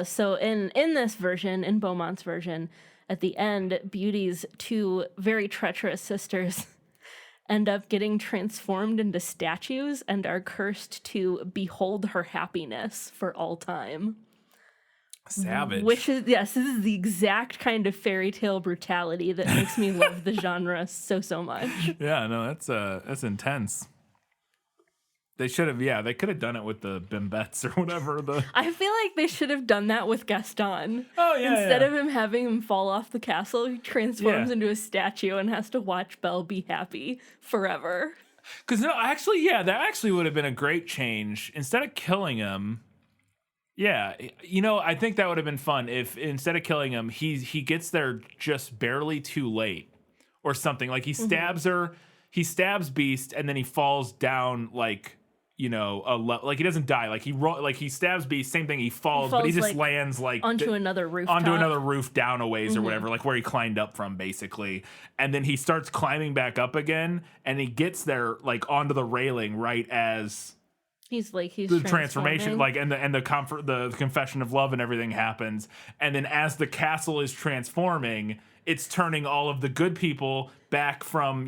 S2: So in this version, in Beaumont's version, at the end, Beauty's two very treacherous sisters end up getting transformed into statues and are cursed to behold her happiness for all time.
S1: Savage.
S2: Which is, yes, this is the exact kind of fairy tale brutality that makes me love the genre so much.
S1: Yeah, no, that's intense. They should have, they could have done it with the Bimbettes or whatever.
S2: I feel like they should have done that with Gaston.
S1: Oh, yeah.
S2: Instead of him having him fall off the castle, he transforms into a statue and has to watch Belle be happy forever.
S1: Because, that actually would have been a great change. Instead of killing him, I think that would have been fun if instead of killing him, he gets there just barely too late or something. Like he stabs her, he stabs Beast, and then he falls down like, like he doesn't die. Like he stabs Beast, same thing. He falls but he just like lands like
S2: onto another roof
S1: down a ways or whatever, like where he climbed up from basically. And then he starts climbing back up again, and he gets there like onto the railing right as
S2: he's
S1: the transformation, like and the confession of love and everything happens. And then as the castle is transforming, it's turning all of the good people back from,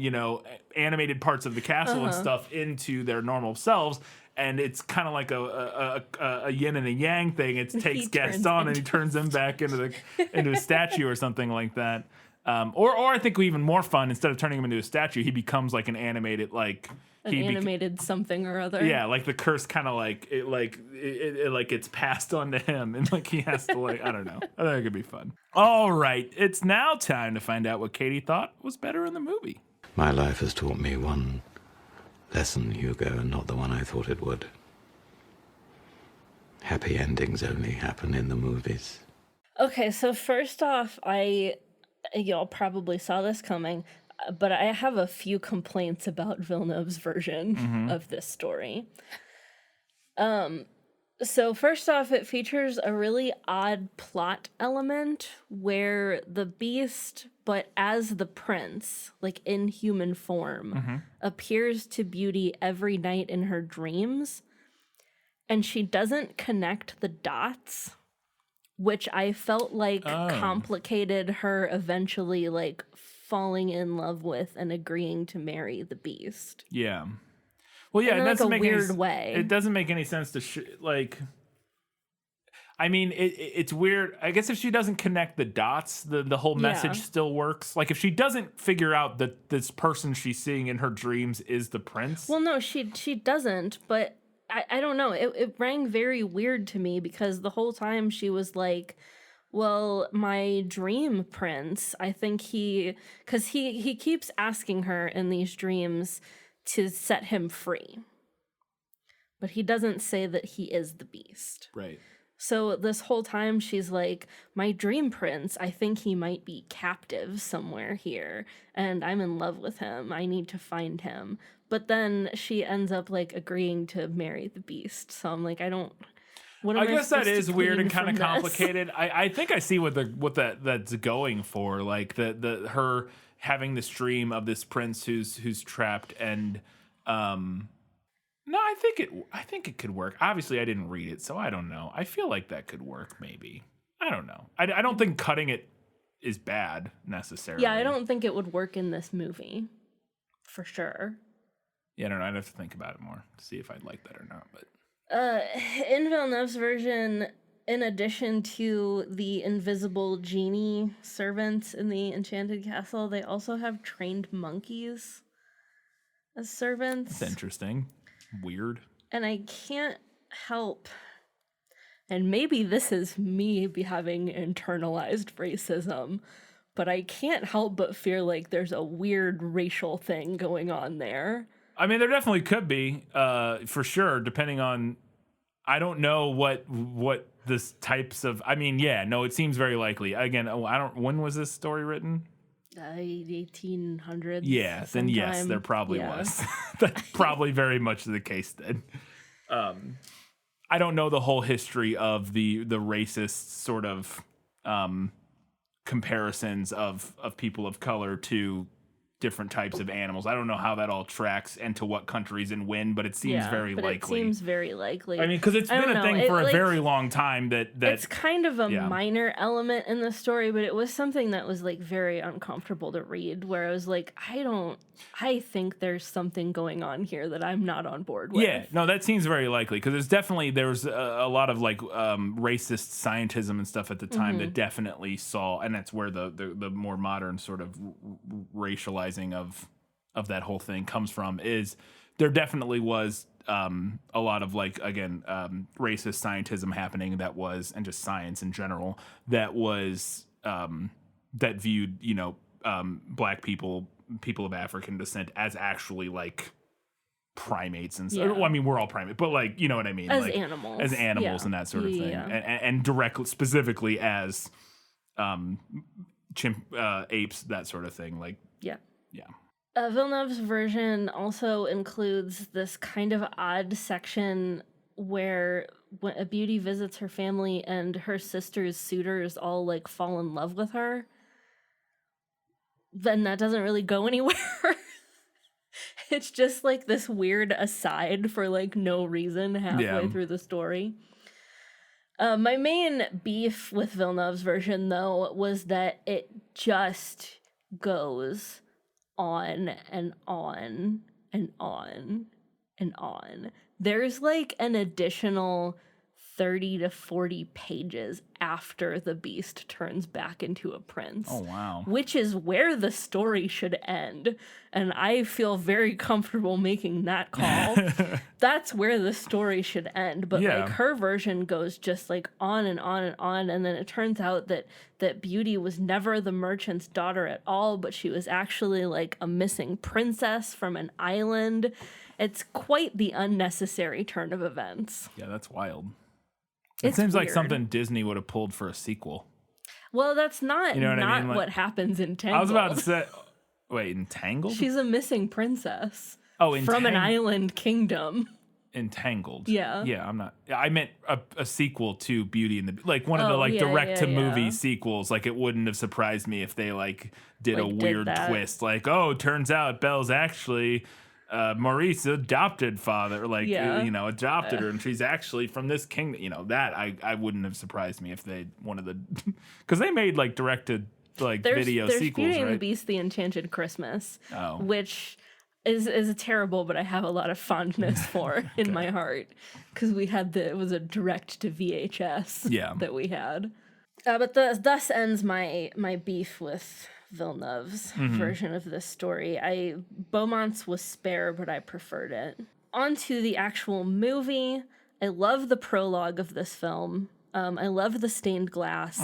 S1: animated parts of the castle and stuff into their normal selves. And it's kind of like a yin and a yang thing. It takes Gaston and he turns him back into a statue or something like that. Or I think even more fun, instead of turning him into a statue, he becomes like an animated
S2: something or other.
S1: Yeah, like the curse kind of like it gets passed on to him, and like he has to I don't know. I think it could be fun. All right, it's now time to find out what Katie thought was better in the movie.
S7: My life has taught me one lesson, Hugo, and not the one I thought it would. Happy endings only happen in the movies.
S2: Okay, so first off, y'all probably saw this coming, but I have a few complaints about Villeneuve's version of this story. So first off, it features a really odd plot element where the Beast, but as the prince, like in human form, appears to Beauty every night in her dreams, and she doesn't connect the dots, which I felt like complicated her eventually like falling in love with and agreeing to marry the Beast.
S1: Yeah. Well, yeah,
S2: it doesn't make weird way.
S1: It doesn't make any sense to I mean, it's weird. I guess if she doesn't connect the dots, the whole message still works. Like if she doesn't figure out that this person she's seeing in her dreams is the prince.
S2: Well, no, she doesn't. But I don't know. It rang very weird to me because the whole time she was like, well, my dream prince, I think because he keeps asking her in these dreams to set him free. But he doesn't say that he is the Beast.
S1: Right.
S2: So this whole time she's like, my dream prince, I think he might be captive somewhere here, and I'm in love with him. I need to find him. But then she ends up like agreeing to marry the Beast. So I'm like, I don't What am
S1: I guess that
S2: supposed to
S1: is weird and
S2: glean
S1: kind of
S2: from this?
S1: complicated. I think I see that's going for, like the her having this dream of this prince who's trapped, and no, I think it could work. Obviously, I didn't read it, so I don't know. I feel like that could work, maybe. I don't know. I don't think cutting it is bad necessarily.
S2: Yeah, I don't think it would work in this movie, for sure.
S1: Yeah, I don't know. I'd have to think about it more to see if I'd like that or not. But
S2: In Villeneuve's version, in addition to the invisible genie servants in the Enchanted Castle, they also have trained monkeys as servants.
S1: it's interesting. Weird.
S2: And I can't help, and maybe this is me having internalized racism, but I can't help but feel like there's a weird racial thing going on there.
S1: I mean, there definitely could be, for sure, depending on. I don't know what this types of. I mean, yeah, no, it seems very likely. Again, I don't. When was this story written?
S2: 1800s.
S1: Yeah, then yes,
S2: sometime.
S1: there probably was. That's probably very much the case then. I don't know the whole history of the racist sort of comparisons of people of color to different types of animals. I don't know how that all tracks and to what countries and when, but it seems very likely.
S2: It seems very likely.
S1: I mean, because it's been a thing for a very long time that
S2: it's kind of a minor element in the story, but it was something that was like very uncomfortable to read, where I was like, I think there's something going on here that I'm not on board with.
S1: Yeah, no, that seems very likely, because there's a lot of like racist scientism and stuff at the time that definitely saw, and that's where the more modern sort of racializing of that whole thing comes from. Is there definitely was a lot of like, again, racist scientism happening that was, and just science in general that was that viewed black people of African descent as actually like primates and stuff.
S2: Yeah.
S1: Well, I mean, we're all primates, but like, you know what I mean?
S2: As
S1: like,
S2: animals.
S1: As animals and that sort of thing. And directly, specifically as apes, that sort of thing. Like,
S2: Yeah.
S1: yeah.
S2: Villeneuve's version also includes this kind of odd section where when a beauty visits her family and her sister's suitors all like fall in love with her. Then that doesn't really go anywhere. It's just like this weird aside for like no reason halfway through the story. My main beef with Villeneuve's version, though, was that it just goes on and on and on and on. There's like an additional 30 to 40 pages after the beast turns back into a prince.
S1: Oh, wow.
S2: Which is where the story should end. And I feel very comfortable making that call. That's where the story should end. But like her version goes just like on and on and on. And then it turns out that Beauty was never the merchant's daughter at all, but she was actually like a missing princess from an island. It's quite the unnecessary turn of events.
S1: Yeah, that's wild. It seems like something Disney would have pulled for a sequel.
S2: Well, that's not
S1: I mean? Like,
S2: what happens in Tangled.
S1: I was about to say, wait, Entangled?
S2: She's a missing princess.
S1: Oh,
S2: from an island kingdom.
S1: Entangled.
S2: Yeah.
S1: Yeah, I'm not. I meant a sequel to Beauty and the like one of the like direct to movie sequels. Like, it wouldn't have surprised me if they like did a weird twist. Like, oh, turns out Belle's actually Maurice's adopted father, adopted her, and she's actually from this kingdom. That I wouldn't have surprised me if they wanted to, because they made like directed like video
S2: there's
S1: sequels,
S2: Beauty
S1: right?
S2: and the Beast: The Enchanted Christmas, which is terrible, but I have a lot of fondness for in my heart, because it was a direct to VHS that we had. But thus ends my beef with Villeneuve's version of this story. Beaumont's was spare, but I preferred it. On to the actual movie. I love the prologue of this film. I love the stained glass.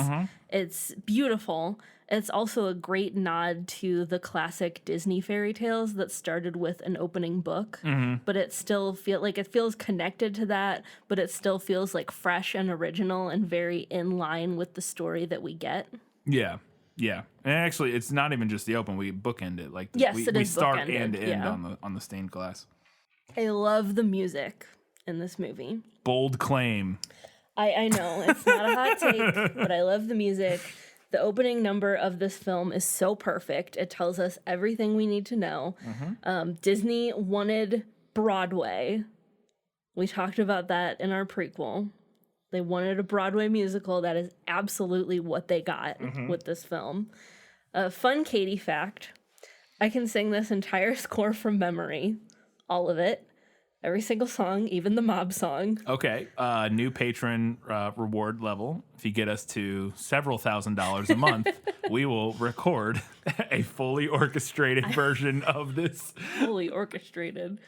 S2: It's beautiful. It's also a great nod to the classic Disney fairy tales that started with an opening book, but it still feels connected to that, but it still feels like fresh and original and very in line with the story that we get.
S1: Yeah. Yeah, and actually, it's not even just the open. We bookend it. Like, we start and end on the stained glass.
S2: I love the music in this movie.
S1: Bold claim.
S2: I know it's not a hot take, but I love the music. The opening number of this film is so perfect. It tells us everything we need to know. Disney wanted Broadway. We talked about that in our prequel. They wanted a Broadway musical. That is absolutely what they got with this film. Fun Katie fact. I can sing this entire score from memory. All of it. Every single song, even the mob song.
S1: Okay. New patron reward level. If you get us to several $1,000s a month, we will record a fully orchestrated version of this.
S2: Fully orchestrated.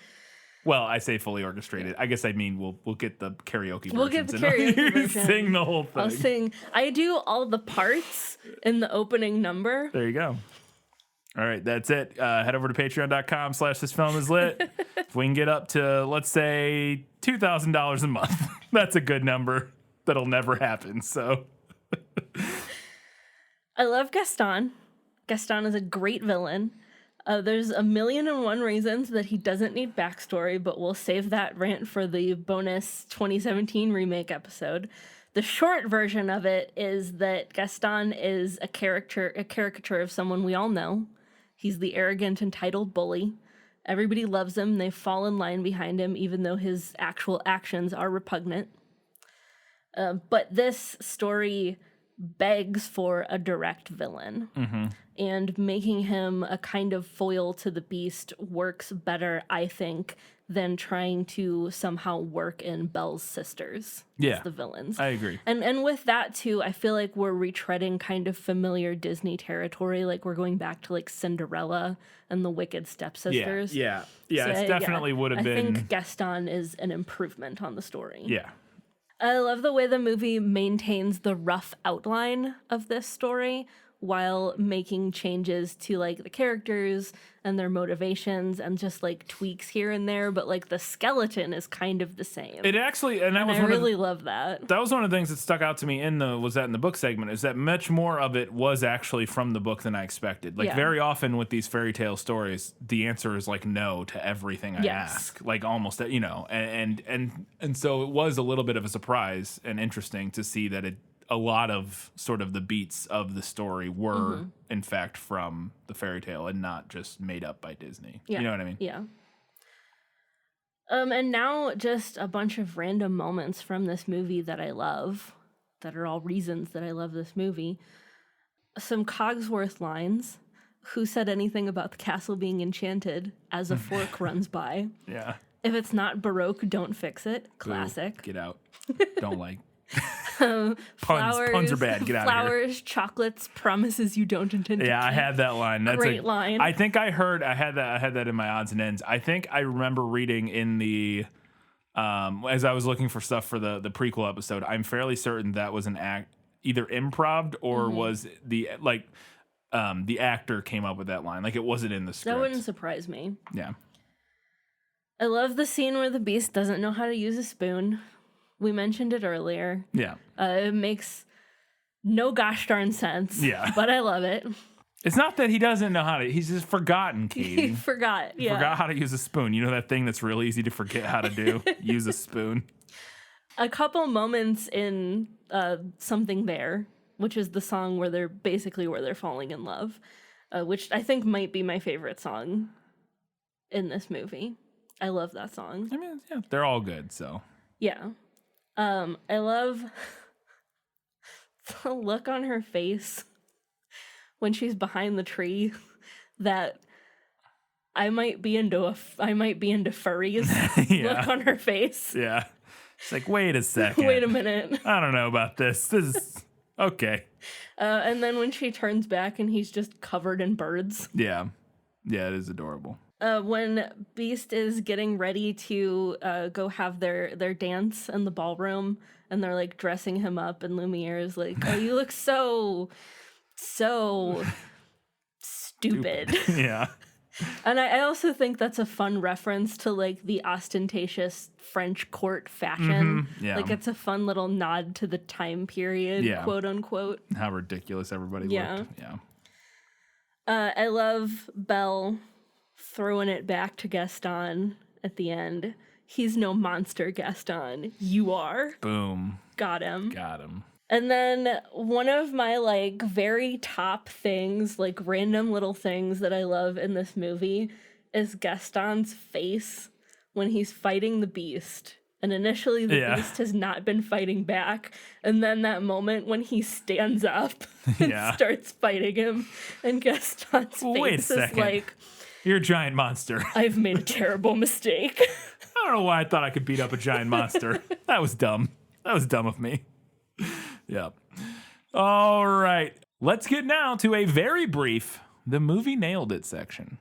S1: Well, I say fully orchestrated. I guess I mean we'll get the karaoke version.
S2: We'll get the karaoke version.
S1: Sing the whole thing.
S2: I'll sing. I do all the parts in the opening number.
S1: There you go. All right, that's it. Head over to patreon.com/thisfilmislit. If we can get up to, let's say, $2,000 a month, that's a good number. That'll never happen, so.
S2: I love Gaston. Gaston is a great villain. There's 1,000,001 reasons that he doesn't need backstory, but we'll save that rant for the bonus 2017 remake episode. The short version of it is that Gaston is a caricature of someone we all know. He's the arrogant, entitled bully. Everybody loves him. They fall in line behind him, even though his actual actions are repugnant. But this story begs for a direct villain. And making him a kind of foil to the Beast works better, I think, than trying to somehow work in Belle's sisters as the villains.
S1: I agree.
S2: And with that, too, I feel like we're retreading kind of familiar Disney territory. Like, we're going back to, like, Cinderella and the Wicked Stepsisters.
S1: Yeah, it definitely would have been.
S2: I think Gaston is an improvement on the story.
S1: Yeah.
S2: I love the way the movie maintains the rough outline of this story while making changes to like the characters and their motivations and just like tweaks here and there, but like the skeleton is kind of the same.
S1: It actually, and
S2: I really love that.
S1: That was one of the things that stuck out to me in the book segment, is that much more of it was actually from the book than I expected. Like very often with these fairy tale stories, the answer is like no to everything I ask, like almost, you know, and so it was a little bit of a surprise and interesting to see that a lot of sort of the beats of the story were in fact from the fairy tale and not just made up by Disney.
S2: Yeah.
S1: You know what I mean?
S2: Yeah. And now just a bunch of random moments from this movie that I love, that are all reasons that I love this movie. Some Cogsworth lines. Who said anything about the castle being enchanted as a fork runs by?
S1: Yeah.
S2: If it's not Baroque, don't fix it. Classic.
S1: Boo. Get out. Don't like.
S2: Flowers,
S1: puns are bad. Get out of here.
S2: Flowers, chocolates, promises you don't intend to keep.
S1: I had that line. That's
S2: Great line.
S1: I think I had that in my odds and ends. I think I remember reading in the as I was looking for stuff for the prequel episode, I'm fairly certain that was an act, either improv or was the actor came up with that line. Like it wasn't in the script.
S2: That wouldn't surprise me.
S1: Yeah.
S2: I love the scene where the Beast doesn't know how to use a spoon. We mentioned it earlier.
S1: Yeah.
S2: It makes no gosh darn sense.
S1: Yeah.
S2: But I love it.
S1: It's not that he doesn't know how to. He's just forgotten, Katie.
S2: He forgot. Yeah.
S1: Forgot how to use a spoon. You know that thing that's real easy to forget how to do? Use a spoon.
S2: A couple moments in Something There, which is the song where they're falling in love, which I think might be my favorite song in this movie. I love that song.
S1: I mean, yeah, they're all good, so.
S2: Yeah. I love the look on her face when she's behind the tree that I might be into furries. Look on her face.
S1: Yeah. It's like, wait a second.
S2: Wait a minute.
S1: I don't know about this. This is okay.
S2: And then when she turns back and he's just covered in birds.
S1: Yeah. Yeah, it is adorable.
S2: When Beast is getting ready to go have their dance in the ballroom and they're like dressing him up and Lumiere is like, oh, you look so stupid.
S1: Yeah.
S2: And I also think that's a fun reference to like the ostentatious French court fashion.
S1: Yeah.
S2: Like it's a fun little nod to the time period, quote unquote.
S1: How ridiculous everybody looked. Yeah.
S2: I love Belle throwing it back to Gaston at the end. He's no monster, Gaston. You are.
S1: Boom.
S2: Got him.
S1: Got him.
S2: And then one of my like very top things, like random little things that I love in this movie is Gaston's face when he's fighting the Beast. And initially the Beast has not been fighting back. And then that moment when he stands up and starts fighting him, and Gaston's face is like,
S1: "You're a giant monster.
S2: I've made a terrible mistake."
S1: I don't know why I thought I could beat up a giant monster. That was dumb. That was dumb of me. Yeah. All right. Let's get now to a very brief "The movie nailed it" section.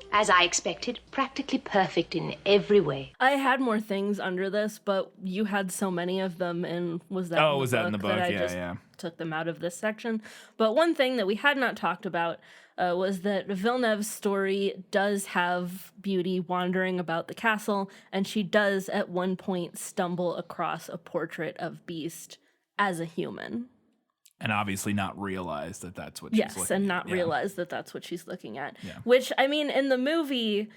S9: As I expected, practically perfect in every way.
S2: I had more things under this, but you had so many of them, and was that in the book? That I just took them out of this section. But one thing that we had not talked about was that Villeneuve's story does have Beauty wandering about the castle, and she does at one point stumble across a portrait of Beast as a human.
S1: And obviously not realize that that's what she's looking at.
S2: Yes, and not realize that that's what she's looking at. Yeah. Which, I mean, in the movie,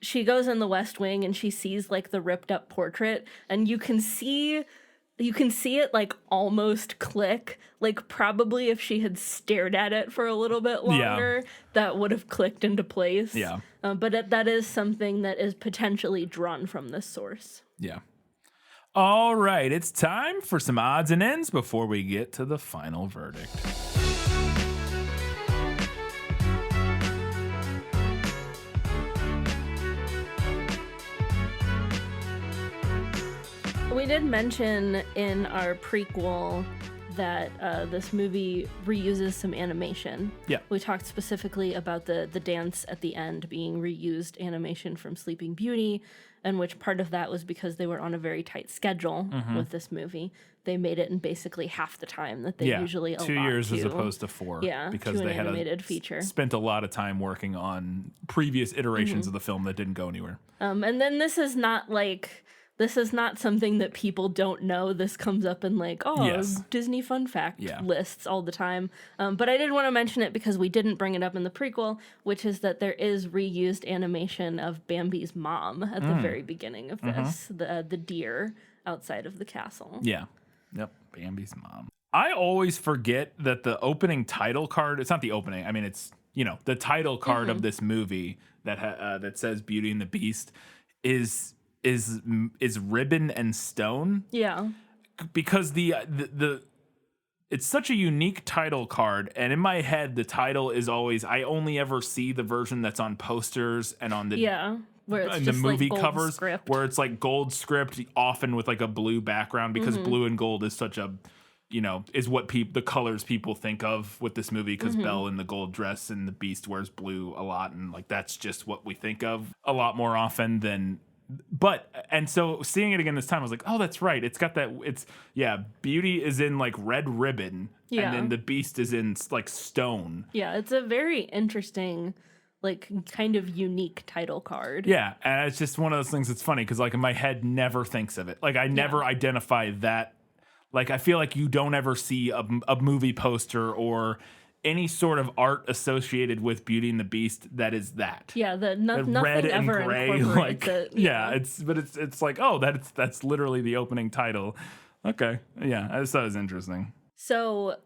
S2: she goes in the West Wing and she sees, like, the ripped up portrait, and you can see it, like, almost click. Like, probably if she had stared at it for a little bit longer, that would have clicked into place.
S1: Yeah.
S2: But that is something that is potentially drawn from this source.
S1: Yeah. All right, it's time for some odds and ends before we get to the final verdict.
S2: We did mention in our prequel that this movie reuses some animation.
S1: Yeah.
S2: We talked specifically about the dance at the end being reused animation from Sleeping Beauty, and which part of that was because they were on a very tight schedule with this movie. They made it in basically half the time that they usually allot
S1: 2 years as opposed to 4.
S2: Yeah,
S1: because
S2: to an
S1: they had
S2: animated feature.
S1: Spent a lot of time working on previous iterations of the film that didn't go anywhere.
S2: And then this is not something that people don't know. This comes up in Disney fun fact lists all the time. But I did want to mention it because we didn't bring it up in the prequel, which is that there is reused animation of Bambi's mom at the very beginning of this, the deer outside of the castle.
S1: Yeah. Yep. Bambi's mom. I always forget that the opening title card, it's not the opening. I mean, it's, the title card of this movie that says Beauty and the Beast is ribbon and stone.
S2: Yeah.
S1: Because the it's such a unique title card, and in my head the title is always, I only ever see the version that's on posters and on the
S2: where it's
S1: the
S2: just
S1: movie
S2: like
S1: covers
S2: script.
S1: Where it's like gold script, often with like a blue background, because blue and gold is such a is what the colors people think of with this movie, because Belle in the gold dress and the Beast wears blue a lot, and like that's just what we think of a lot more often than. And so seeing it again this time, I was like, oh, that's right. It's got that. Beauty is in like red ribbon, and then the Beast is in like stone.
S2: Yeah, it's a very interesting, like, kind of unique title card.
S1: Yeah, and it's just one of those things that's funny because like my head never thinks of it. Like I never identify that. Like I feel like you don't ever see a movie poster or any sort of art associated with Beauty and the Beast that is that.
S2: Yeah, nothing
S1: red and
S2: ever
S1: gray,
S2: incorporates it.
S1: Yeah, it's like, oh, that's literally the opening title. Okay, yeah, I just thought it was interesting.
S2: So,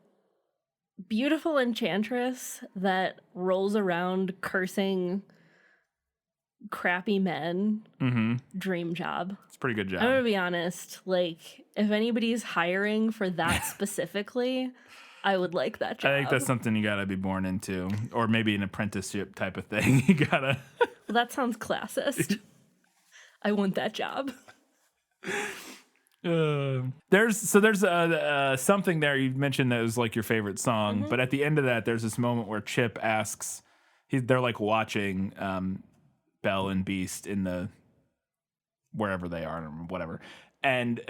S2: beautiful enchantress that rolls around cursing crappy men. Dream job.
S1: It's a pretty good job.
S2: I'm gonna be honest. Like, if anybody's hiring for that specifically, I would like that job.
S1: I think that's something you gotta be born into, or maybe an apprenticeship type of thing. You gotta.
S2: Well, that sounds classist. I want that job.
S1: There's something there. You mentioned that was like your favorite song, but at the end of that, there's this moment where Chip asks. They're like watching Belle and Beast in the wherever they are or whatever, and.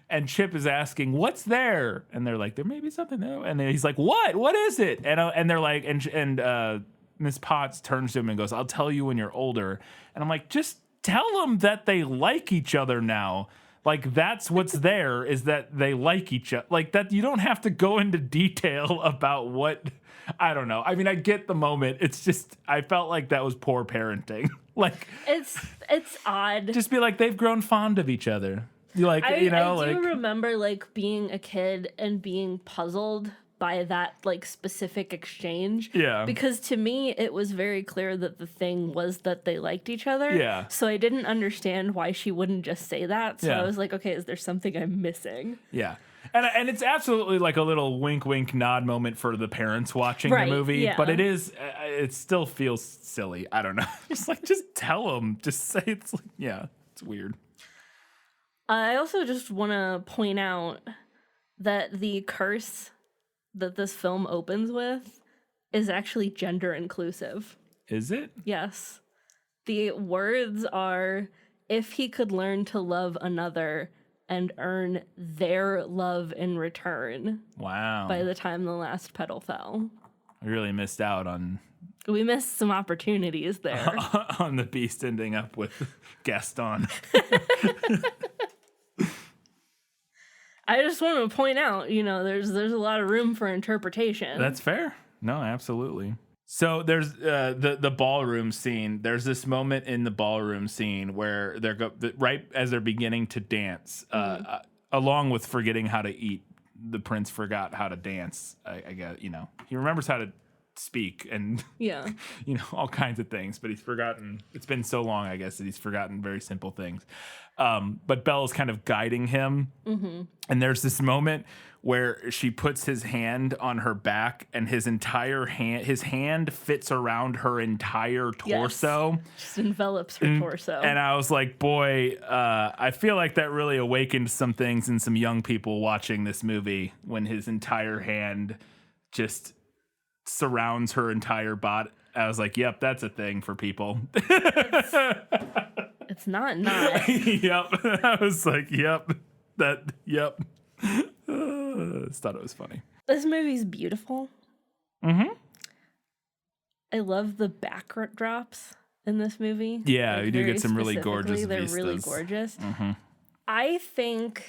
S1: And Chip is asking, "What's there?" And they're like, "There may be something there." And then he's like, "What? What is it?" And they're like, and Miss Potts turns to him and goes, "I'll tell you when you're older." And I'm like, just tell them that they like each other now. Like that's what's there, is that they like each other. Like that, you don't have to go into detail about what. I don't know. I mean, I get the moment. It's just I felt like that was poor parenting. Like,
S2: it's odd.
S1: just be like, they've grown fond of each other. You like,
S2: I
S1: like,
S2: do remember like being a kid and being puzzled by that like specific exchange.
S1: Yeah.
S2: Because to me, it was very clear that the thing was that they liked each other.
S1: Yeah.
S2: So I didn't understand why she wouldn't just say that. So
S1: Yeah.
S2: I was like, okay, is there something I'm missing?
S1: Yeah. And it's absolutely like a little wink, wink, nod moment for the parents watching
S2: Right,
S1: the movie.
S2: yeah.
S1: But it still feels silly. I don't know. just tell them. Just say it's like, yeah, it's weird.
S2: I also just want to point out that the curse that this film opens with is actually gender inclusive.
S1: Is it?
S2: Yes. The words are, if he could learn to love another and earn their love in return.
S1: Wow.
S2: By the time the last petal fell.
S1: I really missed out on
S2: We missed some opportunities there.
S1: on the beast ending up with Gaston.
S2: I just want to point out, there's a lot of room for interpretation.
S1: That's fair. No, absolutely. So there's the ballroom scene. There's this moment in the ballroom scene where right as they're beginning to dance, along with forgetting how to eat. The prince forgot how to dance. I guess he remembers how to speak and
S2: yeah,
S1: all kinds of things, but he's forgotten. It's been so long, I guess, that he's forgotten very simple things. But Belle's kind of guiding him, and there's this moment where she puts his hand on her back, and his hand fits around her entire torso.
S2: Yes. Just envelops her torso.
S1: And I was like, boy, I feel like that really awakened some things in some young people watching this movie when his entire hand just surrounds her entire body. I was like, yep, that's a thing for people.
S2: It's not.
S1: Yep. I was like, yep. Yep. Just thought it was funny.
S2: This movie's beautiful.
S1: Mm-hmm.
S2: I love the backdrops in this movie.
S1: Yeah, you do get some really gorgeous
S2: They're
S1: vistas.
S2: really gorgeous.
S1: Mm-hmm.
S2: I think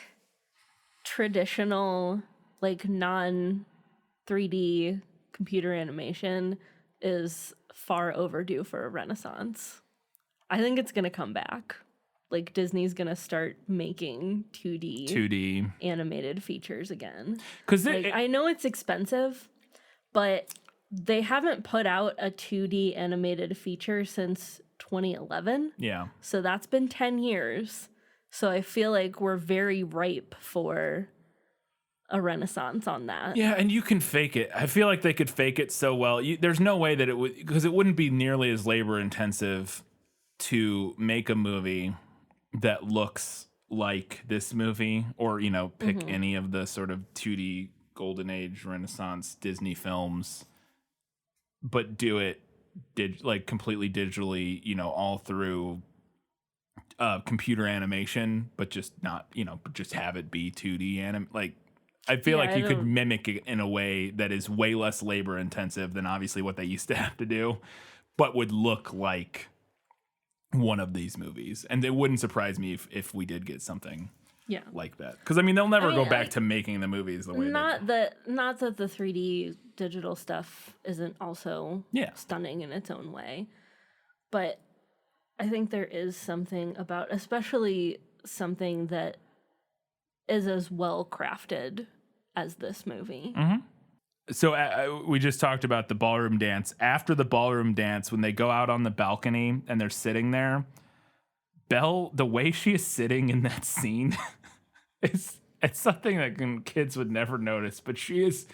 S2: traditional, like non-3D computer animation is far overdue for a renaissance. I think it's going to come back. Like Disney's going to start making 2D animated features again. Because I know it's expensive, but they haven't put out a 2D animated feature since 2011.
S1: Yeah.
S2: So that's been 10 years. So I feel like we're very ripe for a renaissance on that.
S1: Yeah, and you can fake it. I feel like they could fake it so well. There's no way that it would, because it wouldn't be nearly as labor intensive to make a movie that looks like this movie, or pick any of the sort of 2D golden age Renaissance Disney films, but do it completely digitally, all through computer animation, but just not, but just have it be 2D I feel like you could mimic it in a way that is way less labor intensive than obviously what they used to have to do, but would look like one of these movies. And it wouldn't surprise me if we did get something like that. Because they'll never go back to making the movies the way
S2: not that the 3D digital stuff isn't also stunning in its own way, but I think there is something about, especially something that is as well crafted as this movie.
S1: Mm-hmm. So we just talked about the ballroom dance. After the ballroom dance, when they go out on the balcony and they're sitting there, Belle, the way she is sitting in that scene, it's something that kids would never notice. But she is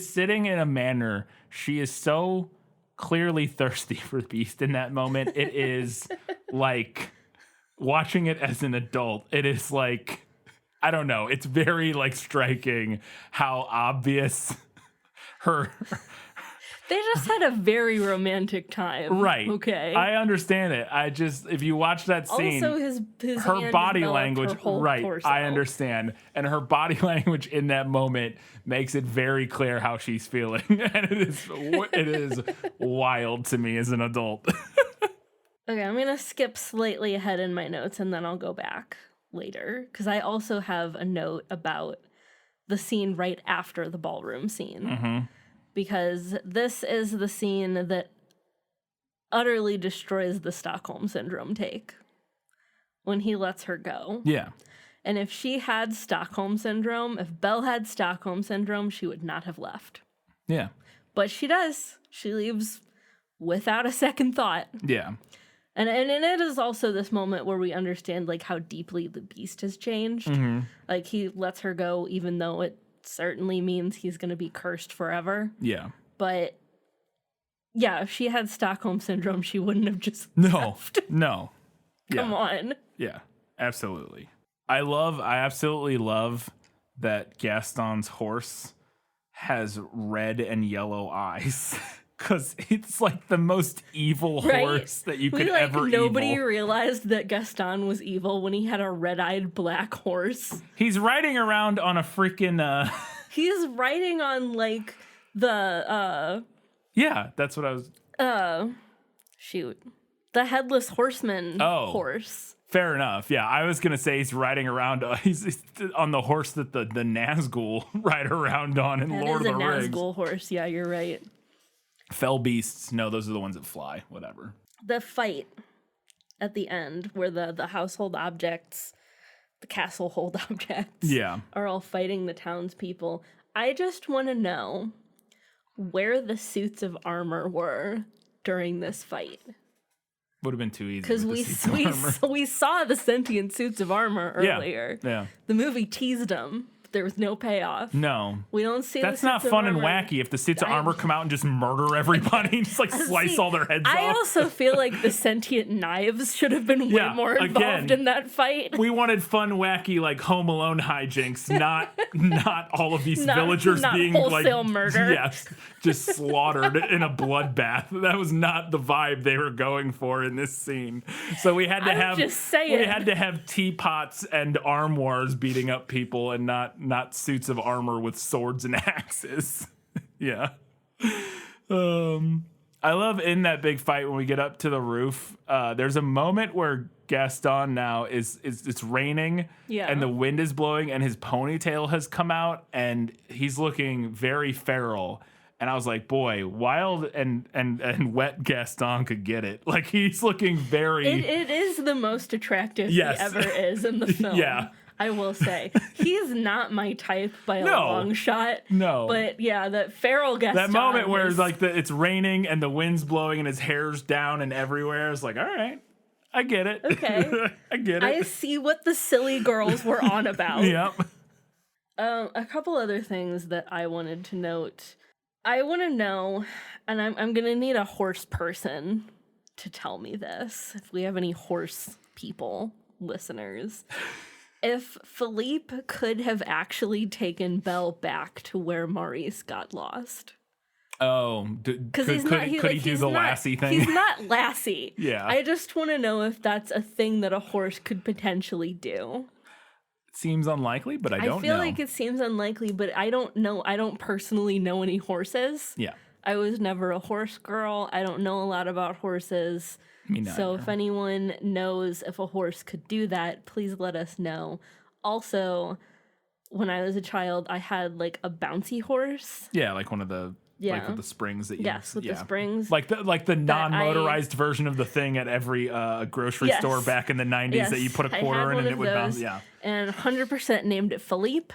S1: sitting in a manner. She is so clearly thirsty for Beast in that moment. It is like watching it as an adult. It is like, I don't know. It's very striking how obvious her.
S2: They just had a very romantic time.
S1: Right.
S2: Okay.
S1: I understand it. if you watch that scene,
S2: also his
S1: her body language,
S2: her whole
S1: right.
S2: torso.
S1: I understand. And her body language in that moment makes it very clear how she's feeling. And it is wild to me as an adult.
S2: Okay, I'm going to skip slightly ahead in my notes and then I'll go back later, because I also have a note about the scene right after the ballroom scene.
S1: Mm-hmm.
S2: Because this is the scene that utterly destroys the Stockholm Syndrome take when he lets her go.
S1: Yeah.
S2: And if she had Stockholm Syndrome, if Belle had Stockholm Syndrome, she would not have left.
S1: Yeah.
S2: But she does. She leaves without a second thought.
S1: Yeah.
S2: And it is also this moment where we understand like how deeply the Beast has changed.
S1: Mm-hmm.
S2: Like he lets her go even though it certainly means he's going to be cursed forever.
S1: Yeah.
S2: But yeah, if she had Stockholm Syndrome, she wouldn't have just left.
S1: No.
S2: Come on.
S1: Yeah, absolutely. I absolutely love that Gaston's horse has red and yellow eyes. Because it's like the most evil horse that you could ever
S2: Nobody
S1: evil.
S2: realized that Gaston was evil when he had a red-eyed black horse.
S1: He's riding around on a freaking...
S2: He's riding on, like, the...
S1: Yeah, that's what I was...
S2: Shoot. The Headless Horseman horse.
S1: Fair enough. Yeah, I was going to say he's riding around... he's on the horse that the Nazgul ride around on in Lord of the Rings.
S2: That is a Nazgul horse. Yeah, you're right.
S1: Fell beasts. No, those are the ones that fly. Whatever.
S2: The fight at the end where the household objects, the castle hold objects, are all fighting the townspeople. I just want to know where the suits of armor were during this fight.
S1: Would have been too easy.
S2: Because we saw the sentient suits of armor earlier.
S1: Yeah.
S2: The movie teased them. There was no payoff.
S1: No.
S2: We don't see
S1: That's not fun and wacky if the suits of armor come out and just murder everybody. Just like slice all their heads off.
S2: I also feel like the sentient knives should have been way more involved in that fight.
S1: We wanted fun, wacky, like Home Alone hijinks, not all of these villagers being
S2: wholesale
S1: like
S2: murder.
S1: Yes, just slaughtered in a bloodbath. That was not the vibe they were going for in this scene. So we had to have teapots and arm wars beating up people and not suits of armor with swords and axes. Yeah. I love in that big fight when we get up to the roof, there's a moment where Gaston now it's raining and the wind is blowing and his ponytail has come out and he's looking very feral. And I was like, boy, wild and wet Gaston could get it. Like he's looking very...
S2: It is the most attractive he ever is in the film.
S1: Yeah.
S2: I will say. He's not my type by a long shot.
S1: No.
S2: But yeah, that feral Gaston.
S1: That moment where it's raining and the wind's blowing and his hair's down and everywhere. It's like, all right, I get it.
S2: Okay.
S1: I get it.
S2: I see what the silly girls were on about.
S1: Yep.
S2: A couple other things that I wanted to note. I want to know, and I'm going to need a horse person to tell me this, if we have any horse people, listeners. If Philippe could have actually taken Belle back to where Maurice got lost.
S1: Oh, could he do the Lassie thing?
S2: He's not Lassie.
S1: Yeah.
S2: I just want to know if that's a thing that a horse could potentially do.
S1: It seems unlikely, but I don't know.
S2: I feel like it seems unlikely, but I don't know. I don't personally know any horses.
S1: Yeah.
S2: I was never a horse girl. I don't know a lot about horses.
S1: Me neither.
S2: So if anyone knows if a horse could do that, please let us know. Also, when I was a child, I had like a bouncy horse.
S1: Yeah, like one of the like with the springs that you
S2: the springs.
S1: Like the non-motorized version of the thing at every grocery store back in the 90s that you put a quarter in and it would bounce. Yeah.
S2: And 100% named it Philippe.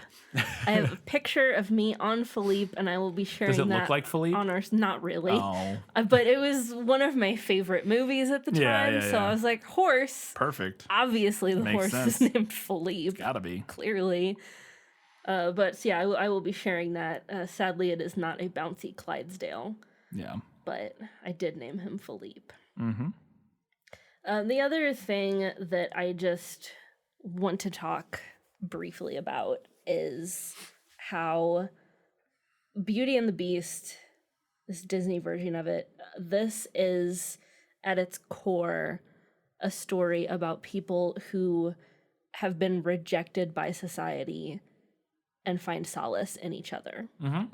S2: I have a picture of me on Philippe, and I will be sharing that.
S1: Does it look like Philippe?
S2: On our, not really.
S1: Oh.
S2: But it was one of my favorite movies at the time, so I was like, horse.
S1: Perfect.
S2: Obviously, the horse is named Philippe.
S1: Gotta be.
S2: Clearly. But yeah, I will be sharing that. Sadly, it is not a bouncy Clydesdale.
S1: Yeah.
S2: But I did name him Philippe.
S1: Mm-hmm.
S2: The other thing that I just want to talk briefly about is how Beauty and the Beast, this Disney version of it, this is at its core a story about people who have been rejected by society and find solace in each other.
S1: Mm-hmm.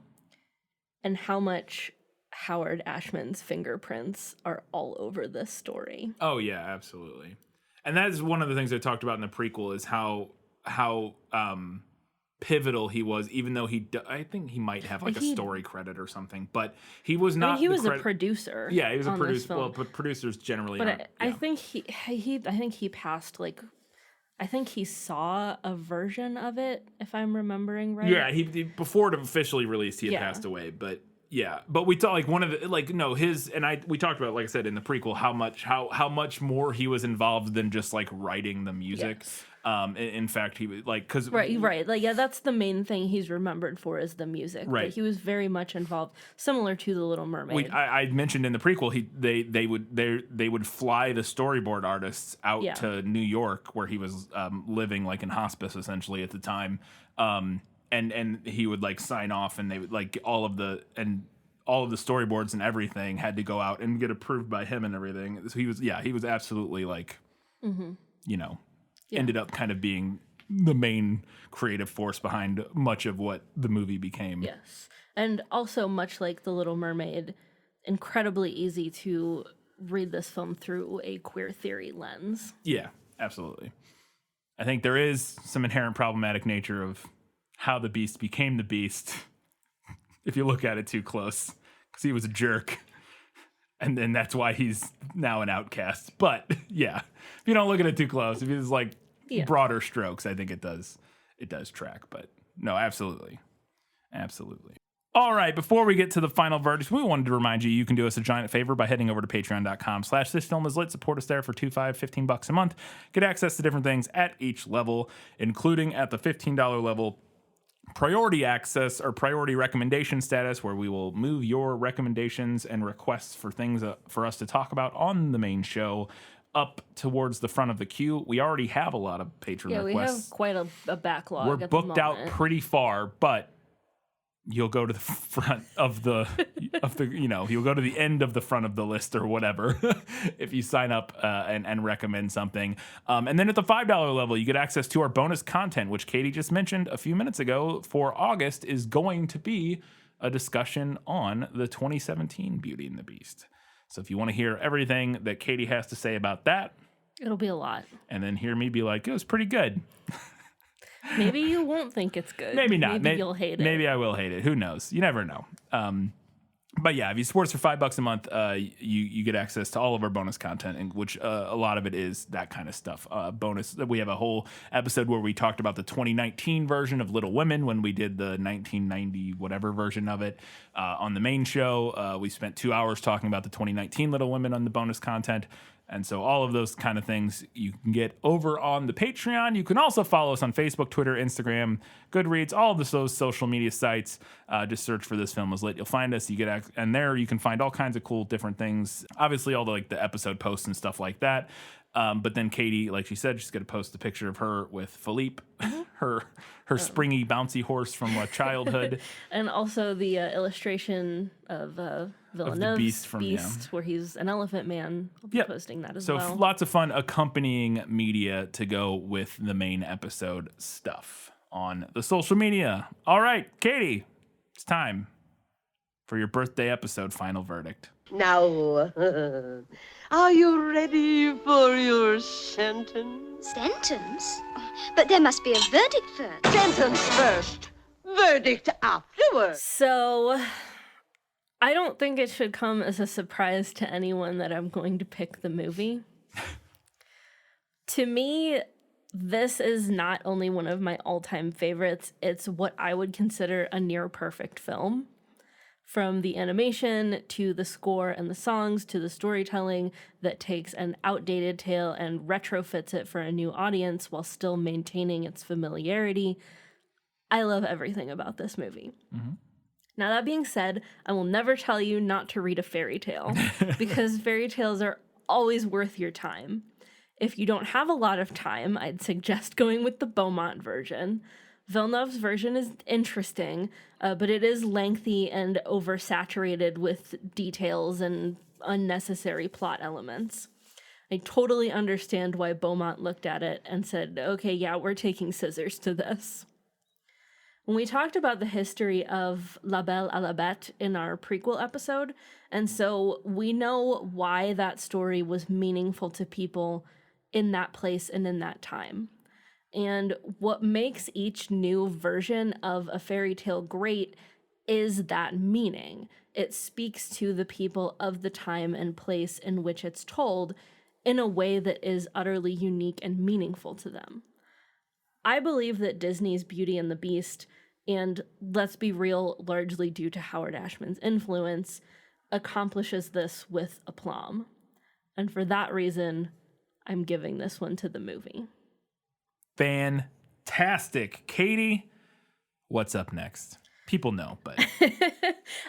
S2: And how much Howard Ashman's fingerprints are all over this story.
S1: Oh yeah, absolutely. And that is one of the things I talked about in the prequel is how pivotal he was, even though I think he might have like a story credit or something, but he was not.
S2: He was a producer.
S1: Yeah, he was a producer. Well, but producers generally.
S2: But I think he passed like. I think he saw a version of it, if I'm remembering right.
S1: Yeah, he before it officially released, he had passed away. But yeah, but we thought like one of the we talked about, like I said in the prequel, how much more he was involved than just like writing the music. Yes. In fact, he was like
S2: right. Like that's the main thing he's remembered for is the music.
S1: Right.
S2: But he was very much involved, similar to The Little Mermaid.
S1: I mentioned in the prequel they would fly the storyboard artists out to New York, where he was living like in hospice essentially at the time, and he would like sign off, and they would like all of the storyboards and everything had to go out and get approved by him and everything. So he was absolutely like, ended up kind of being the main creative force behind much of what the movie became.
S2: Yes. And also, much like The Little Mermaid, incredibly easy to read this film through a queer theory lens.
S1: Yeah, absolutely. I think there is some inherent problematic nature of how the Beast became the Beast if you look at it too close, because he was a jerk. And then that's why he's now an outcast. But yeah, if you don't look at it too close, if it's like broader strokes, I think it does track. But no, absolutely. All right, before we get to the final verdict, we wanted to remind you can do us a giant favor by heading over to patreon.com/thisfilmislit. Support us there for $2, $5, $15 a month. Get access to different things at each level, including at the $15 level, priority access or priority recommendation status, where we will move your recommendations and requests for things for us to talk about on the main show up towards the front of the queue. We already have a lot of patron requests.
S2: Yeah, we have quite a backlog.
S1: We're booked out pretty far, but you'll go to the front of the you'll go to the end of the front of the list or whatever if you sign up and recommend something. And then at the $5 level, you get access to our bonus content, which Katie just mentioned a few minutes ago. For August is going to be a discussion on the 2017 Beauty and the Beast. So if you want to hear everything that Katie has to say about that,
S2: it'll be a lot.
S1: And then hear me be like, it was pretty good.
S2: Maybe you won't think it's good.
S1: Maybe not.
S2: Maybe you'll hate it.
S1: Maybe I will hate it. Who knows? You never know. But yeah, if you support us for $5 a month, you get access to all of our bonus content, and which a lot of it is that kind of stuff. Bonus. We have a whole episode where we talked about the 2019 version of Little Women when we did the 1990 whatever version of it on the main show. We spent 2 hours talking about the 2019 Little Women on the bonus content. And so all of those kind of things you can get over on the Patreon. You can also follow us on Facebook, Twitter, Instagram, Goodreads, all of those social media sites. Just search for This Film Was Lit. You'll find us. And there you can find all kinds of cool different things. Obviously, all the episode posts and stuff like that. But then Katie, like she said, she's going to post a picture of her with Philippe, her springy, bouncy horse from childhood.
S2: And also the illustration of Villeneuve's Beast, where he's an elephant man. I'll be posting that as well.
S1: So lots of fun accompanying media to go with the main episode stuff on the social media. All right, Katie, it's time for your birthday episode final verdict.
S10: Now, are you ready for your sentence?
S5: Sentence? But there must be a verdict first.
S10: Sentence first, verdict afterwards.
S2: So, I don't think it should come as a surprise to anyone that I'm going to pick the movie. To me, this is not only one of my all-time favorites, it's what I would consider a near-perfect film. From the animation to the score and the songs to the storytelling that takes an outdated tale and retrofits it for a new audience while still maintaining its familiarity. I love everything about this movie. Mm-hmm. Now, that being said, I will never tell you not to read a fairy tale because fairy tales are always worth your time. If you don't have a lot of time, I'd suggest going with the Beaumont version. Villeneuve's version is interesting, but it is lengthy and oversaturated with details and unnecessary plot elements. I totally understand why Beaumont looked at it and said, okay, yeah, we're taking scissors to this. When we talked about the history of La Belle à la Bête in our prequel episode, and so we know why that story was meaningful to people in that place and in that time. And what makes each new version of a fairy tale great is that meaning. It speaks to the people of the time and place in which it's told in a way that is utterly unique and meaningful to them. I believe that Disney's Beauty and the Beast, and let's be real, largely due to Howard Ashman's influence, accomplishes this with aplomb. And for that reason, I'm giving this one to the movie.
S1: Fantastic. Katie, what's up next? People know, but...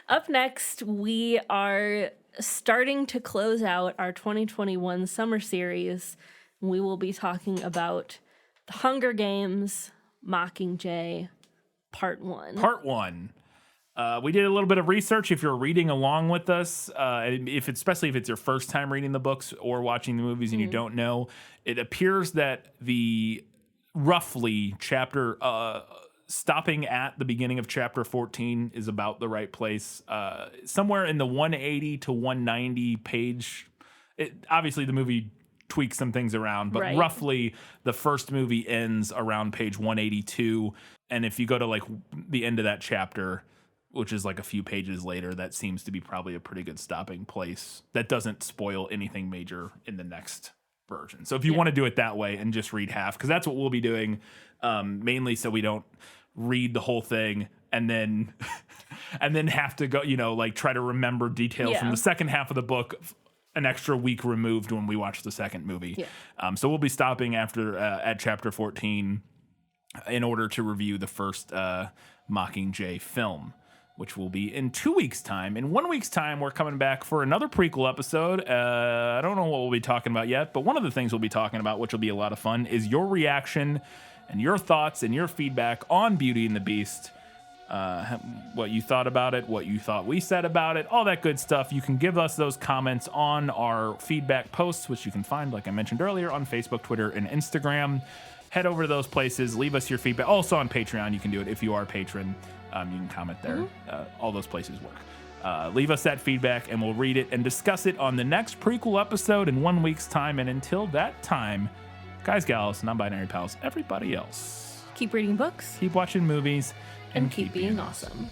S2: Up next, we are starting to close out our 2021 summer series. We will be talking about The Hunger Games, Mockingjay, Part 1.
S1: Part 1. We did a little bit of research. If you're reading along with us, especially if it's your first time reading the books or watching the movies and you don't know, it appears that the roughly chapter stopping at the beginning of chapter 14 is about the right place. Somewhere in the 180 to 190 page. Obviously, the movie tweaks some things around, but roughly the first movie ends around page 182. And if you go to like the end of that chapter, which is like a few pages later, that seems to be probably a pretty good stopping place. That doesn't spoil anything major in the next version. So if you want to do it that way and just read half, because that's what we'll be doing, mainly so we don't read the whole thing and then have to go, like try to remember details from the second half of the book an extra week removed when we watch the second movie. So we'll be stopping after at chapter 14 in order to review the first Mockingjay film, which will be in 2 weeks' time. In 1 week's time, we're coming back for another prequel episode. I don't know what we'll be talking about yet, but one of the things we'll be talking about, which will be a lot of fun, is your reaction and your thoughts and your feedback on Beauty and the Beast. What you thought about it, what you thought we said about it, all that good stuff. You can give us those comments on our feedback posts, which you can find, like I mentioned earlier, on Facebook, Twitter, and Instagram. Head over to those places. Leave us your feedback. Also on Patreon, you can do it if you are a patron. You can comment there. All those places work. Leave us that feedback, and we'll read it and discuss it on the next prequel episode in 1 week's time. And until that time, guys, gals, non-binary pals, everybody else,
S2: keep reading books,
S1: keep watching movies,
S2: and keep being awesome.